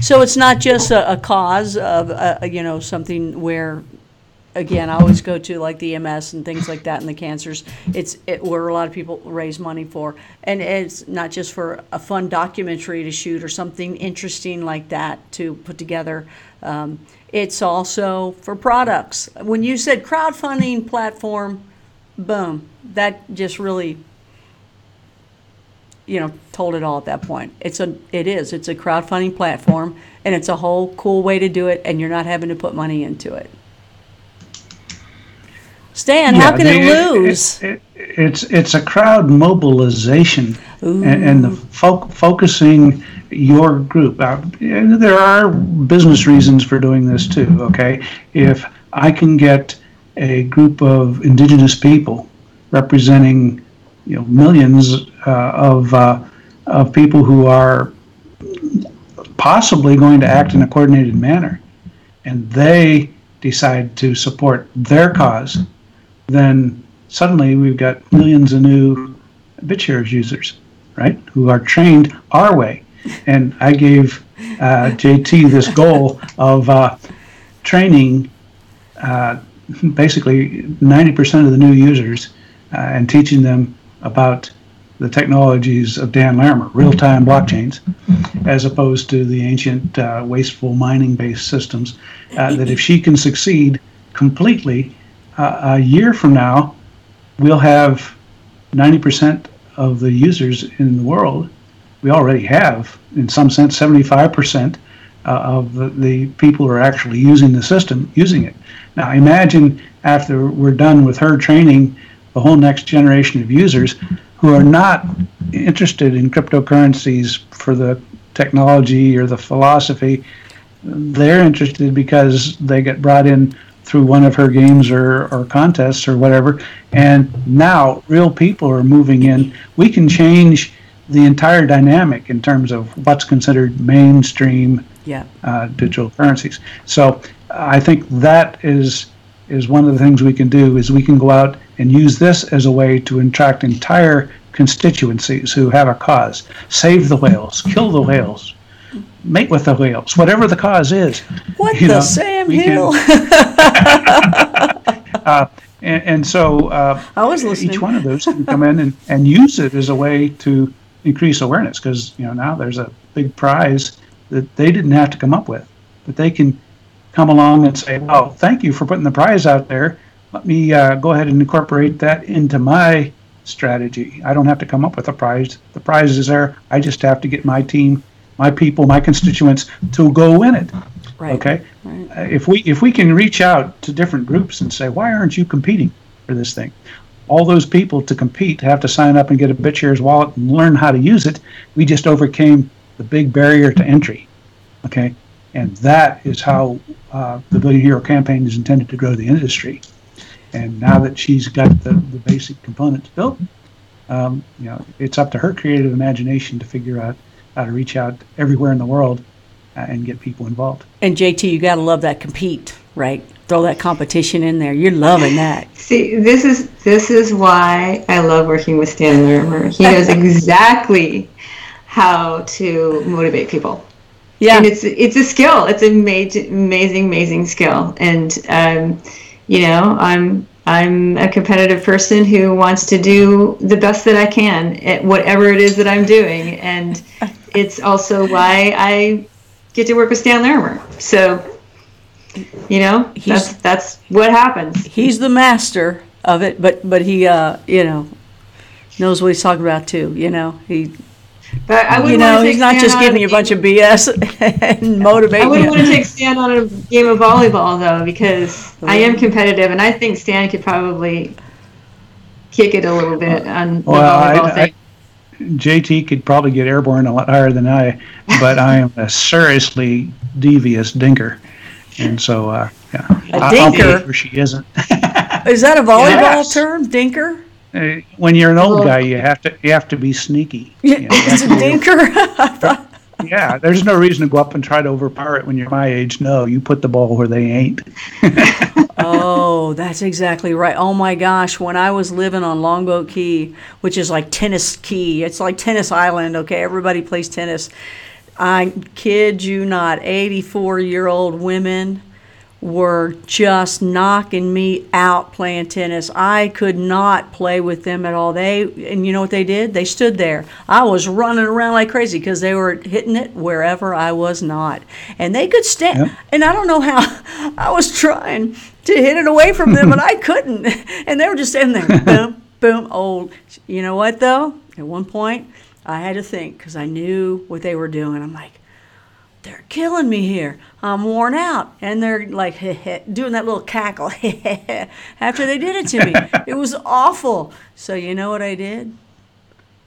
S1: So it's not just a cause of something where. Again, I always go to like the MS and things like that and the cancers. It's where a lot of people raise money for. And it's not just for a fun documentary to shoot or something interesting like that to put together. It's also for products. When you said crowdfunding platform, boom, that just really, told it all at that point. It's a crowdfunding platform, and it's a whole cool way to do it, and you're not having to put money into it. Stan, how can it lose?
S3: It's a crowd mobilization and the focusing your group. There are business reasons for doing this too. Okay, if I can get a group of indigenous people representing millions of people who are possibly going to act in a coordinated manner, and they decide to support their cause, then suddenly we've got millions of new BitShares users, right, who are trained our way. And I gave JT this goal of training basically 90% of the new users and teaching them about the technologies of Dan Larimer, real-time blockchains, as opposed to the ancient wasteful mining-based systems, that if she can succeed completely, a year from now, we'll have 90% of the users in the world. We already have, in some sense, 75% of the people who are actually using the system, using it. Now imagine after we're done with her training the whole next generation of users who are not interested in cryptocurrencies for the technology or the philosophy. They're interested because they get brought in through one of her games or contests or whatever, and now real people are moving in. We can change the entire dynamic in terms of what's considered mainstream digital currencies. So I think that is one of the things we can do, is we can go out and use this as a way to attract entire constituencies who have a cause. Save the whales, kill the whales, mate with the whales, whatever the cause is.
S1: What the Sam Hill?
S3: And so
S1: I was listening.
S3: Each one of those can come in and use it as a way to increase awareness, because now there's a big prize that they didn't have to come up with, but they can come along and say, well, thank you for putting the prize out there. Let me go ahead and incorporate that into my strategy. I don't have to come up with a prize. The prize is there. I just have to get my team, my people, my constituents to go win it.
S1: Right.
S3: Okay.
S1: Right.
S3: If we can reach out to different groups and say, why aren't you competing for this thing? All those people to compete have to sign up and get a BitShares wallet and learn how to use it. We just overcame the big barrier to entry. Okay. And that is how the Billion Hero campaign is intended to grow the industry. And now that she's got the basic components built, it's up to her creative imagination to figure out how to reach out everywhere in the world and get people involved.
S1: And JT, you got to love that compete, right? Throw that competition in there. You're loving that.
S2: See, this is why I love working with Stan Larimer. He knows exactly how to motivate people.
S1: Yeah,
S2: and it's a skill. It's an amazing skill. And I'm a competitive person who wants to do the best that I can at whatever it is that I'm doing. And it's also why I get to work with Stan Larimer. So, that's what happens.
S1: He's the master of it, but he knows what he's talking about too.
S2: But I wouldn't
S1: he's not just giving you a bunch of BS and motivating you.
S2: I wouldn't want to take Stan on a game of volleyball, though, because I am competitive, and I think Stan could probably kick it a little bit on the volleyball thing.
S3: JT could probably get airborne a lot higher than I, but I am a seriously devious dinker. And so, yeah.
S1: A dinker?
S3: I'll where she isn't.
S1: Is that a volleyball
S3: Yes.
S1: term, dinker?
S3: When you're an old guy, you have to be sneaky.
S1: Yeah, it's a dinker? I thought.
S3: Yeah, there's no reason to go up and try to overpower it when you're my age. No, you put the ball where they ain't.
S1: Oh, that's exactly right. Oh my gosh, when I was living on Longboat Key, which is like Tennis Key, it's like Tennis Island, okay? Everybody plays tennis. I kid you not, 84-year-old women were just knocking me out playing tennis. I could not play with them at all. And you know what they did? They stood there. I was running around like crazy because they were hitting it wherever I was not. And they could stand. Yep. And I don't know how. I was trying to hit it away from them, but I couldn't. And they were just standing there. Boom, boom. Oh, you know what, though? At one point, I had to think because I knew what they were doing. I'm like, they're killing me here. I'm worn out. And they're like doing that little cackle after they did it to me. It was awful. So you know what I did?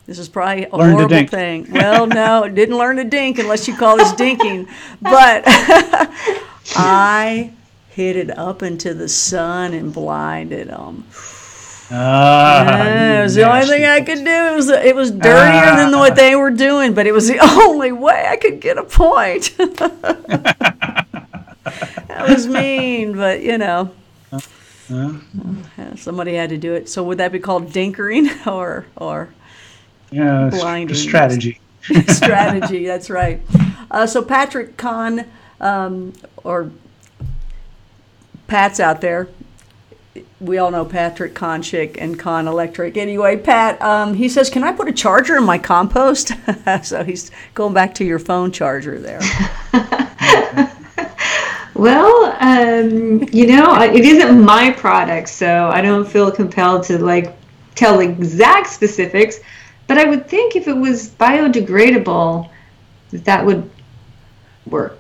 S1: This is probably a horrible thing. Well, no, didn't learn to dink unless you call this dinking. But I hit it up into the sun and blinded them. It was the only thing I could do. It was dirtier than what they were doing, but it was the only way I could get a point. That was mean, but you know, somebody had to do it. So would that be called dinkering or blinding?
S3: Strategy.
S1: Strategy. That's right. So Patrick Kahn, or Pat's out there. We all know Patrick Conchick and Con Electric. Anyway, Pat, he says, can I put a charger in my compost? So he's going back to your phone charger there.
S2: Well, it isn't my product, so I don't feel compelled to tell exact specifics. But I would think if it was biodegradable, that would work.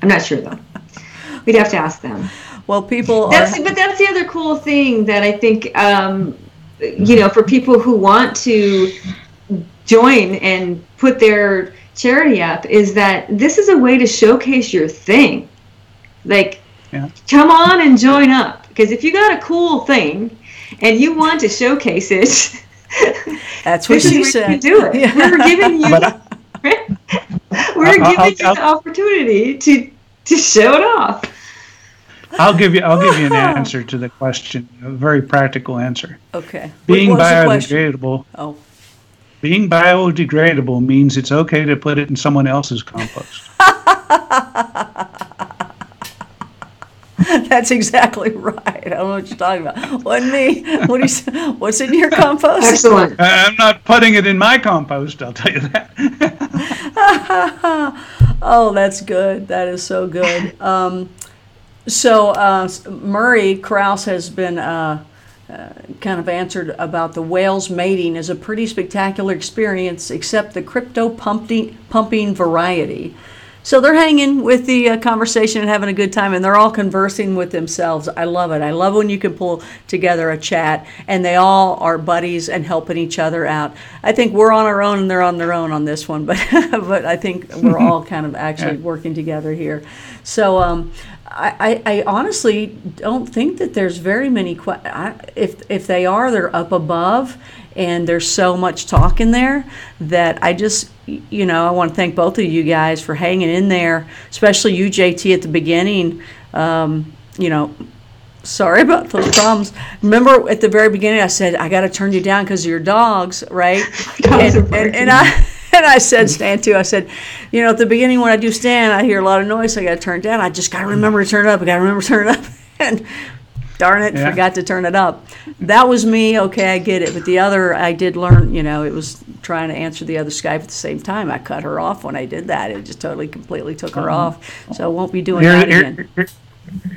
S2: I'm not sure though. We'd have to ask them.
S1: Well, but
S2: that's the other cool thing that I think, for people who want to join and put their charity up, is that this is a way to showcase your thing. Come on and join up. Because if you got a cool thing and you want to showcase it,
S1: that's what she said.
S2: You do it. Yeah. We're giving you, the opportunity to show it off.
S3: I'll give you an answer to the question, a very practical answer.
S1: Okay.
S3: Being biodegradable. Being biodegradable means it's okay to put it in someone else's compost.
S1: That's exactly right. I don't know what you're talking about. Wasn't me. What's in your compost?
S2: Excellent.
S3: I'm not putting it in my compost, I'll tell you that.
S1: Oh, that's good. That is so good. So Murray Krause has been kind of answered about the whales mating is a pretty spectacular experience, except the crypto pumping variety. So they're hanging with the conversation and having a good time, and they're all conversing with themselves. I love it. I love when you can pull together a chat, and they all are buddies and helping each other out. I think we're on our own, and they're on their own on this one, but I think we're all kind of actually working together here. So I honestly don't think that there's very many if they are, they're up above, and there's so much talk in there that I just, I want to thank both of you guys for hanging in there, especially you, JT, at the beginning. Sorry about those problems. Remember at the very beginning I said, I got to turn you down because of your dogs, right? And I said, stand too. I said, at the beginning when I do stand, I hear a lot of noise, so I got to turn it down. I just got to remember to turn it up. And darn it, forgot to turn it up. That was me. Okay, I get it. But the other, I did learn, it was trying to answer the other Skype at the same time. I cut her off when I did that. It just completely took her off. So I won't be doing that again.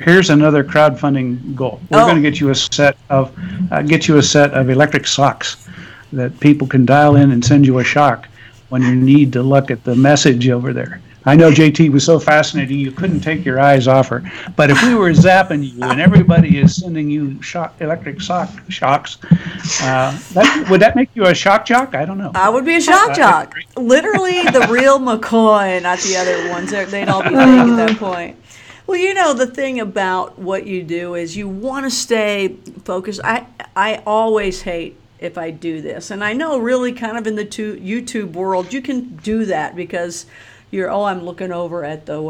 S3: Here's another crowdfunding goal. We're going to get you a set of electric socks that people can dial in and send you a shock when you need to look at the message over there. I know JT was so fascinating you couldn't take your eyes off her. But if we were zapping you and everybody is sending you electric shocks, would that make you a shock jock? I don't know.
S1: I would be a shock jock. Literally the real McCoy, not the other ones. They'd all be fake at that point. Well, you know, the thing about what you do is you want to stay focused. I always hate if I do this. And I know really kind of in the YouTube world, you can do that because I'm looking over at the,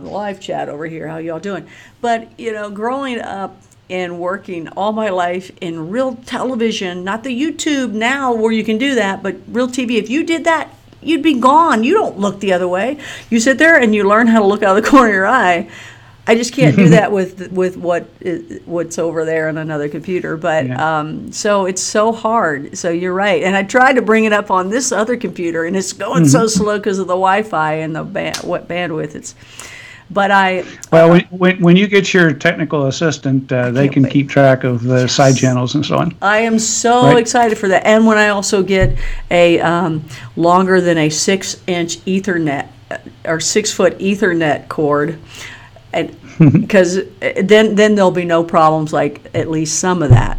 S1: live chat over here. How y'all doing? But, growing up and working all my life in real television, not the YouTube now where you can do that, but real TV, if you did that, you'd be gone. You don't look the other way. You sit there and you learn how to look out of the corner of your eye. I just can't do that with what's over there on another computer. But so it's so hard. So you're right. And I tried to bring it up on this other computer, and it's going so slow because of the Wi-Fi and the what bandwidth.
S3: When you get your technical assistant, they can keep track of the side channels and so on.
S1: I am so excited for that. And when I also get a longer than a 6-inch Ethernet or 6-foot Ethernet cord, and because then there'll be no problems, like at least some of that,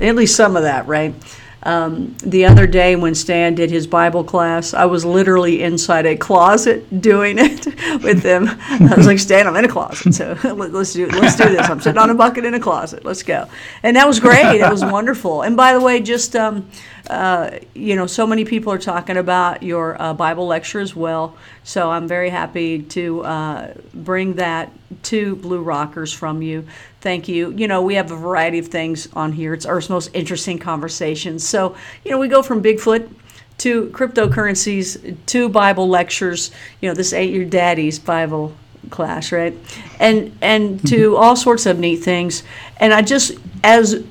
S1: right? The other day when Stan did his Bible class, I was literally inside a closet doing it with him. I was like, Stan, I'm in a closet, so let's do this. I'm sitting on a bucket in a closet. Let's go. And that was great. It was wonderful. And by the way, just so many people are talking about your Bible lecture as well. So I'm very happy to bring that to Blue Rockers from you. Thank you. We have a variety of things on here. It's our most interesting conversations. So, we go from Bigfoot to cryptocurrencies to Bible lectures. This ain't your daddy's Bible class, right? And to all sorts of neat things. And I just, as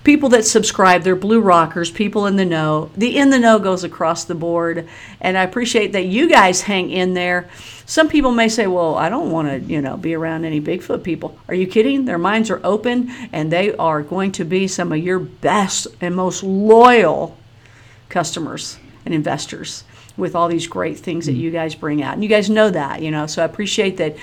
S1: people that subscribe, they're Blue Rockers, people in the know. The in the know goes across the board. And I appreciate that you guys hang in there. Some people may say, well, I don't want to, be around any Bigfoot people. Are you kidding? Their minds are open, and they are going to be some of your best and most loyal customers and investors with all these great things that you guys bring out. And you guys know that, so I appreciate that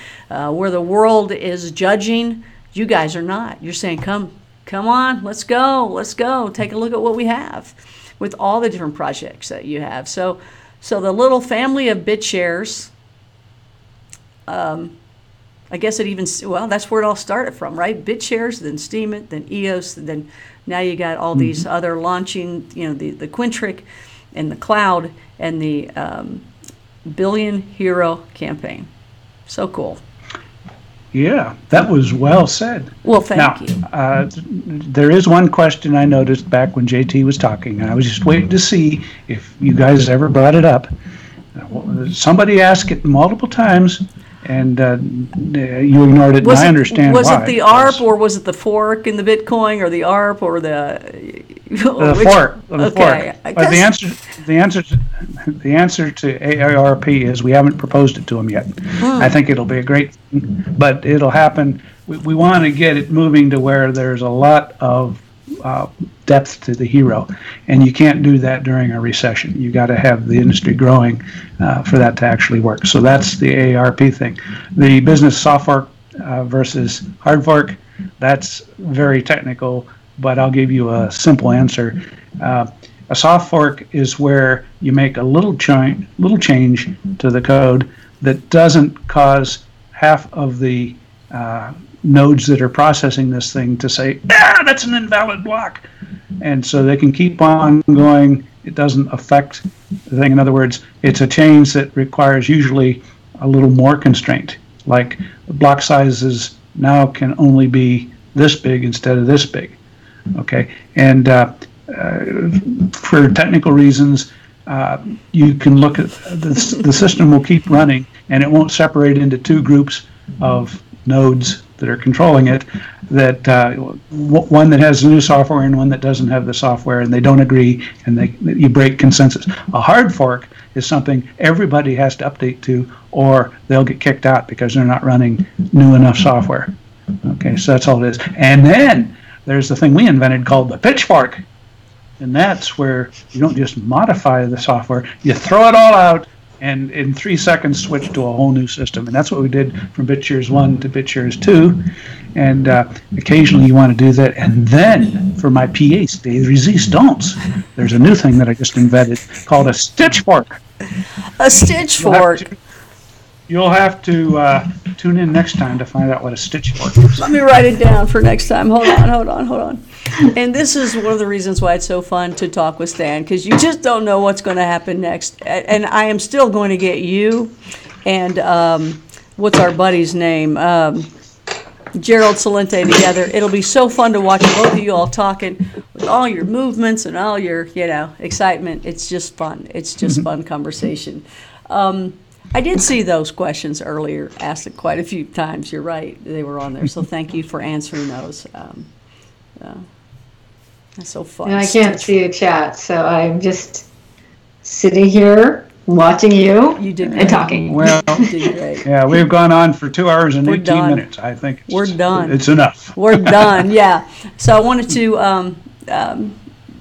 S1: where the world is judging, you guys are not. You're saying, come on, let's go. Take a look at what we have with all the different projects that you have. So the little family of BitShares, I guess that's where it all started from, right? BitShares, then Steemit, then EOS, then now you got all these other launching, the Quintric and the Cloud and the Billion Hero campaign. So cool.
S3: Yeah, that was well said.
S1: Well, thank you.
S3: There is one question I noticed back when JT was talking, and I was just waiting to see if you guys ever brought it up. Somebody asked it multiple times, and you ignored it, and I understand why.
S1: Was it the ARP, or was it the fork in the Bitcoin, or the ARP, or the...
S3: fork.
S1: Okay.
S3: But the answer to AARP is we haven't proposed it to them yet. I think it'll be a great thing, but it'll happen. We want to get it moving to where there's a lot of depth to the hero, and you can't do that during a recession. You got to have the industry growing for that to actually work. So that's the AARP thing. The business soft fork versus hard fork, that's very technical, but I'll give you a simple answer. A soft fork is where you make a little change to the code that doesn't cause half of the nodes that are processing this thing to say, that's an invalid block. And so they can keep on going. It doesn't affect the thing. In other words, it's a change that requires usually a little more constraint. Like block sizes now can only be this big instead of this big. Okay, and for technical reasons, you can look at the system will keep running, and it won't separate into two groups of nodes that are controlling it. That one that has the new software and one that doesn't have the software, and they don't agree, and you break consensus. A hard fork is something everybody has to update to, or they'll get kicked out because they're not running new enough software. Okay, so that's all it is. And then there's the thing we invented called the pitchfork, and that's where you don't just modify the software, you throw it all out, and in 3 seconds switch to a whole new system. And that's what we did from BitShares 1 to BitShares 2. And occasionally you want to do that. And then for my PAs, des resistance, there's a new thing that I just invented called a stitch fork.
S1: A stitch fork.
S3: You'll have to tune in next time to find out what a stitch fork is.
S1: Let me write it down for next time. Hold on. And this is one of the reasons why it's so fun to talk with Stan, because you just don't know what's going to happen next. And I am still going to get you and what's our buddy's name? Gerald Salente together. It'll be so fun to watch both of you all talking with all your movements and all your, excitement. It's just fun. It's just fun conversation. I did see those questions earlier, asked it quite a few times. You're right. They were on there. So thank you for answering those. That's so fun.
S2: And I can't see a chat, so I'm just sitting here watching you and talking.
S3: Well,
S1: you did great.
S3: Yeah, we've gone on for 2 hours and 18 minutes. I think
S1: we're done.
S3: It's enough.
S1: We're done, yeah. So I wanted to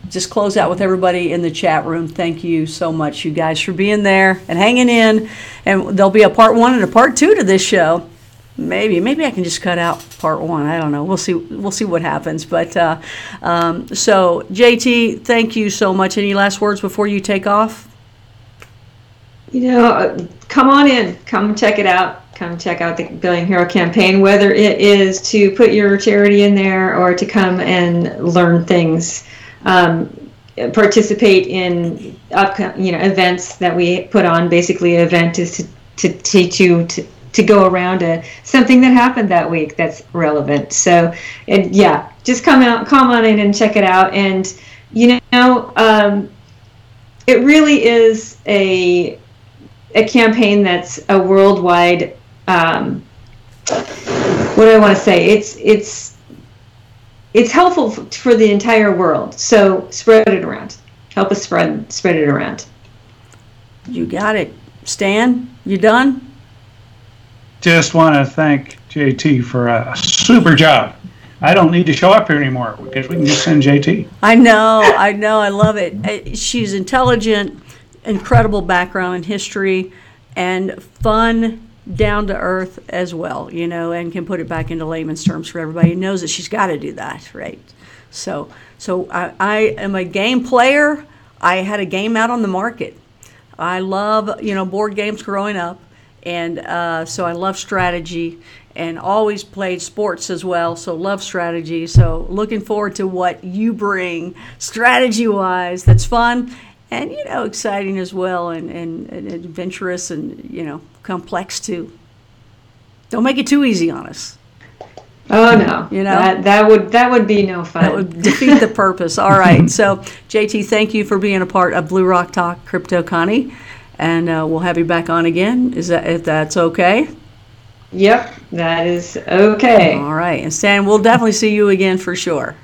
S1: just close out with everybody in the chat room. Thank you so much, you guys, for being there and hanging in. And there'll be a part 1 and a part 2 to this show. Maybe I can just cut out part 1. I don't know. We'll see what happens. But so JT, thank you so much. Any last words before you take off?
S2: Come on in. Come check it out. Come check out the Billion Hero campaign, whether it is to put your charity in there or to come and learn things. Participate in events that we put on. Basically, an event is to teach you to go around something that happened that week that's relevant. So, and just come on in and check it out. And it really is a campaign that's a worldwide. What do I want to say? It's helpful for the entire world. So spread it around. Help us spread it around.
S1: You got it. Stan, you done?
S3: Just want to thank JT for a super job. I don't need to show up here anymore because we can just send JT.
S1: I know, I love it. She's intelligent, incredible background in history, and fun, down to earth as well, and can put it back into layman's terms for everybody. Knows that she's got to do that, right? So I am a game player. I had a game out on the market. I love, board games growing up. And so I love strategy and always played sports as well, so love strategy. So looking forward to what you bring strategy-wise. That's fun and, exciting as well and adventurous and, complex too. Don't make it too easy on us.
S2: Oh, no. That would be no fun.
S1: That would defeat the purpose. All right. So, JT, thank you for being a part of Blue Rock Talk Crypto Connie. And we'll have you back on again. If that's okay?
S2: Yep, that is okay.
S1: All right. And Stan, we'll definitely see you again for sure.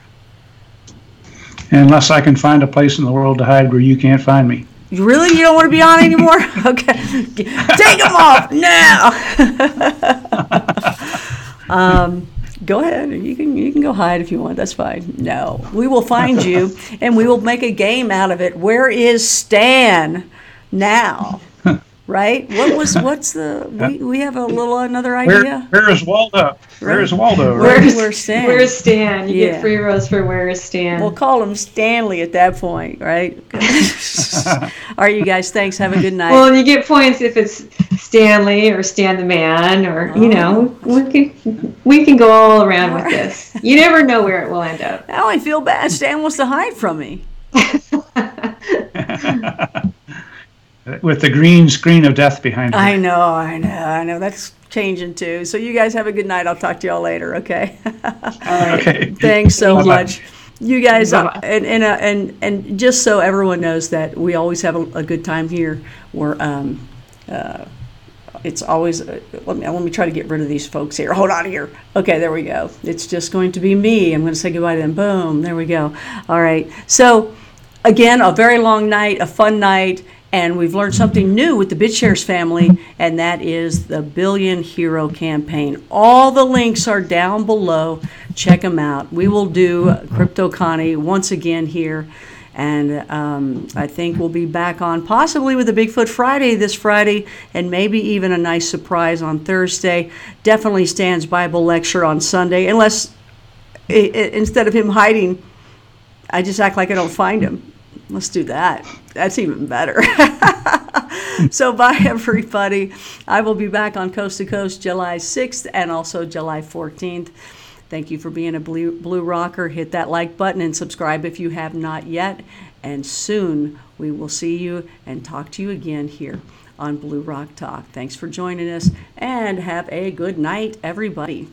S3: Unless I can find a place in the world to hide where you can't find me.
S1: Really? You don't want to be on anymore? Okay. Take them off now. Go ahead. You can go hide if you want. That's fine. No. We will find you, and we will make a game out of it. Where is Stan now? Right? What's the we have another idea?
S3: Where is Waldo? Where is Waldo?
S1: Where's Stan?
S2: Where's Stan? You get free rows for Where is Stan?
S1: We'll call him Stanley at that point, right? All right, you guys, thanks. Have a good night.
S2: Well, and you get points if it's Stanley or Stan the Man or we can go all around with this. You never know where it will end up.
S1: Now I feel bad. Stan wants to hide from me.
S3: With the green screen of death behind her.
S1: I know. That's changing too. So you guys have a good night. I'll talk to y'all later, okay?
S3: Okay.
S1: Thanks so much. You guys, and just so everyone knows that we always have a good time here. It's always, let me try to get rid of these folks here. Hold on here. Okay, there we go. It's just going to be me. I'm going to say goodbye to them. Boom, there we go. All right. So, again, a very long night, a fun night. And we've learned something new with the BitShares family, and that is the Billion Hero campaign. All the links are down below. Check them out. We will do Crypto Connie once again here And I think we'll be back on possibly with a Bigfoot Friday this Friday, and maybe even a nice surprise on Thursday. Definitely Stan's Bible lecture on Sunday, unless instead of him hiding, I just act like I don't find him. Let's do that. That's even better. So bye, everybody. I will be back on Coast to Coast July 6th and also July 14th. Thank you for being a Blue Rocker. Hit that like button and subscribe if you have not yet. And soon we will see you and talk to you again here on Blue Rock Talk. Thanks for joining us, and have a good night, everybody.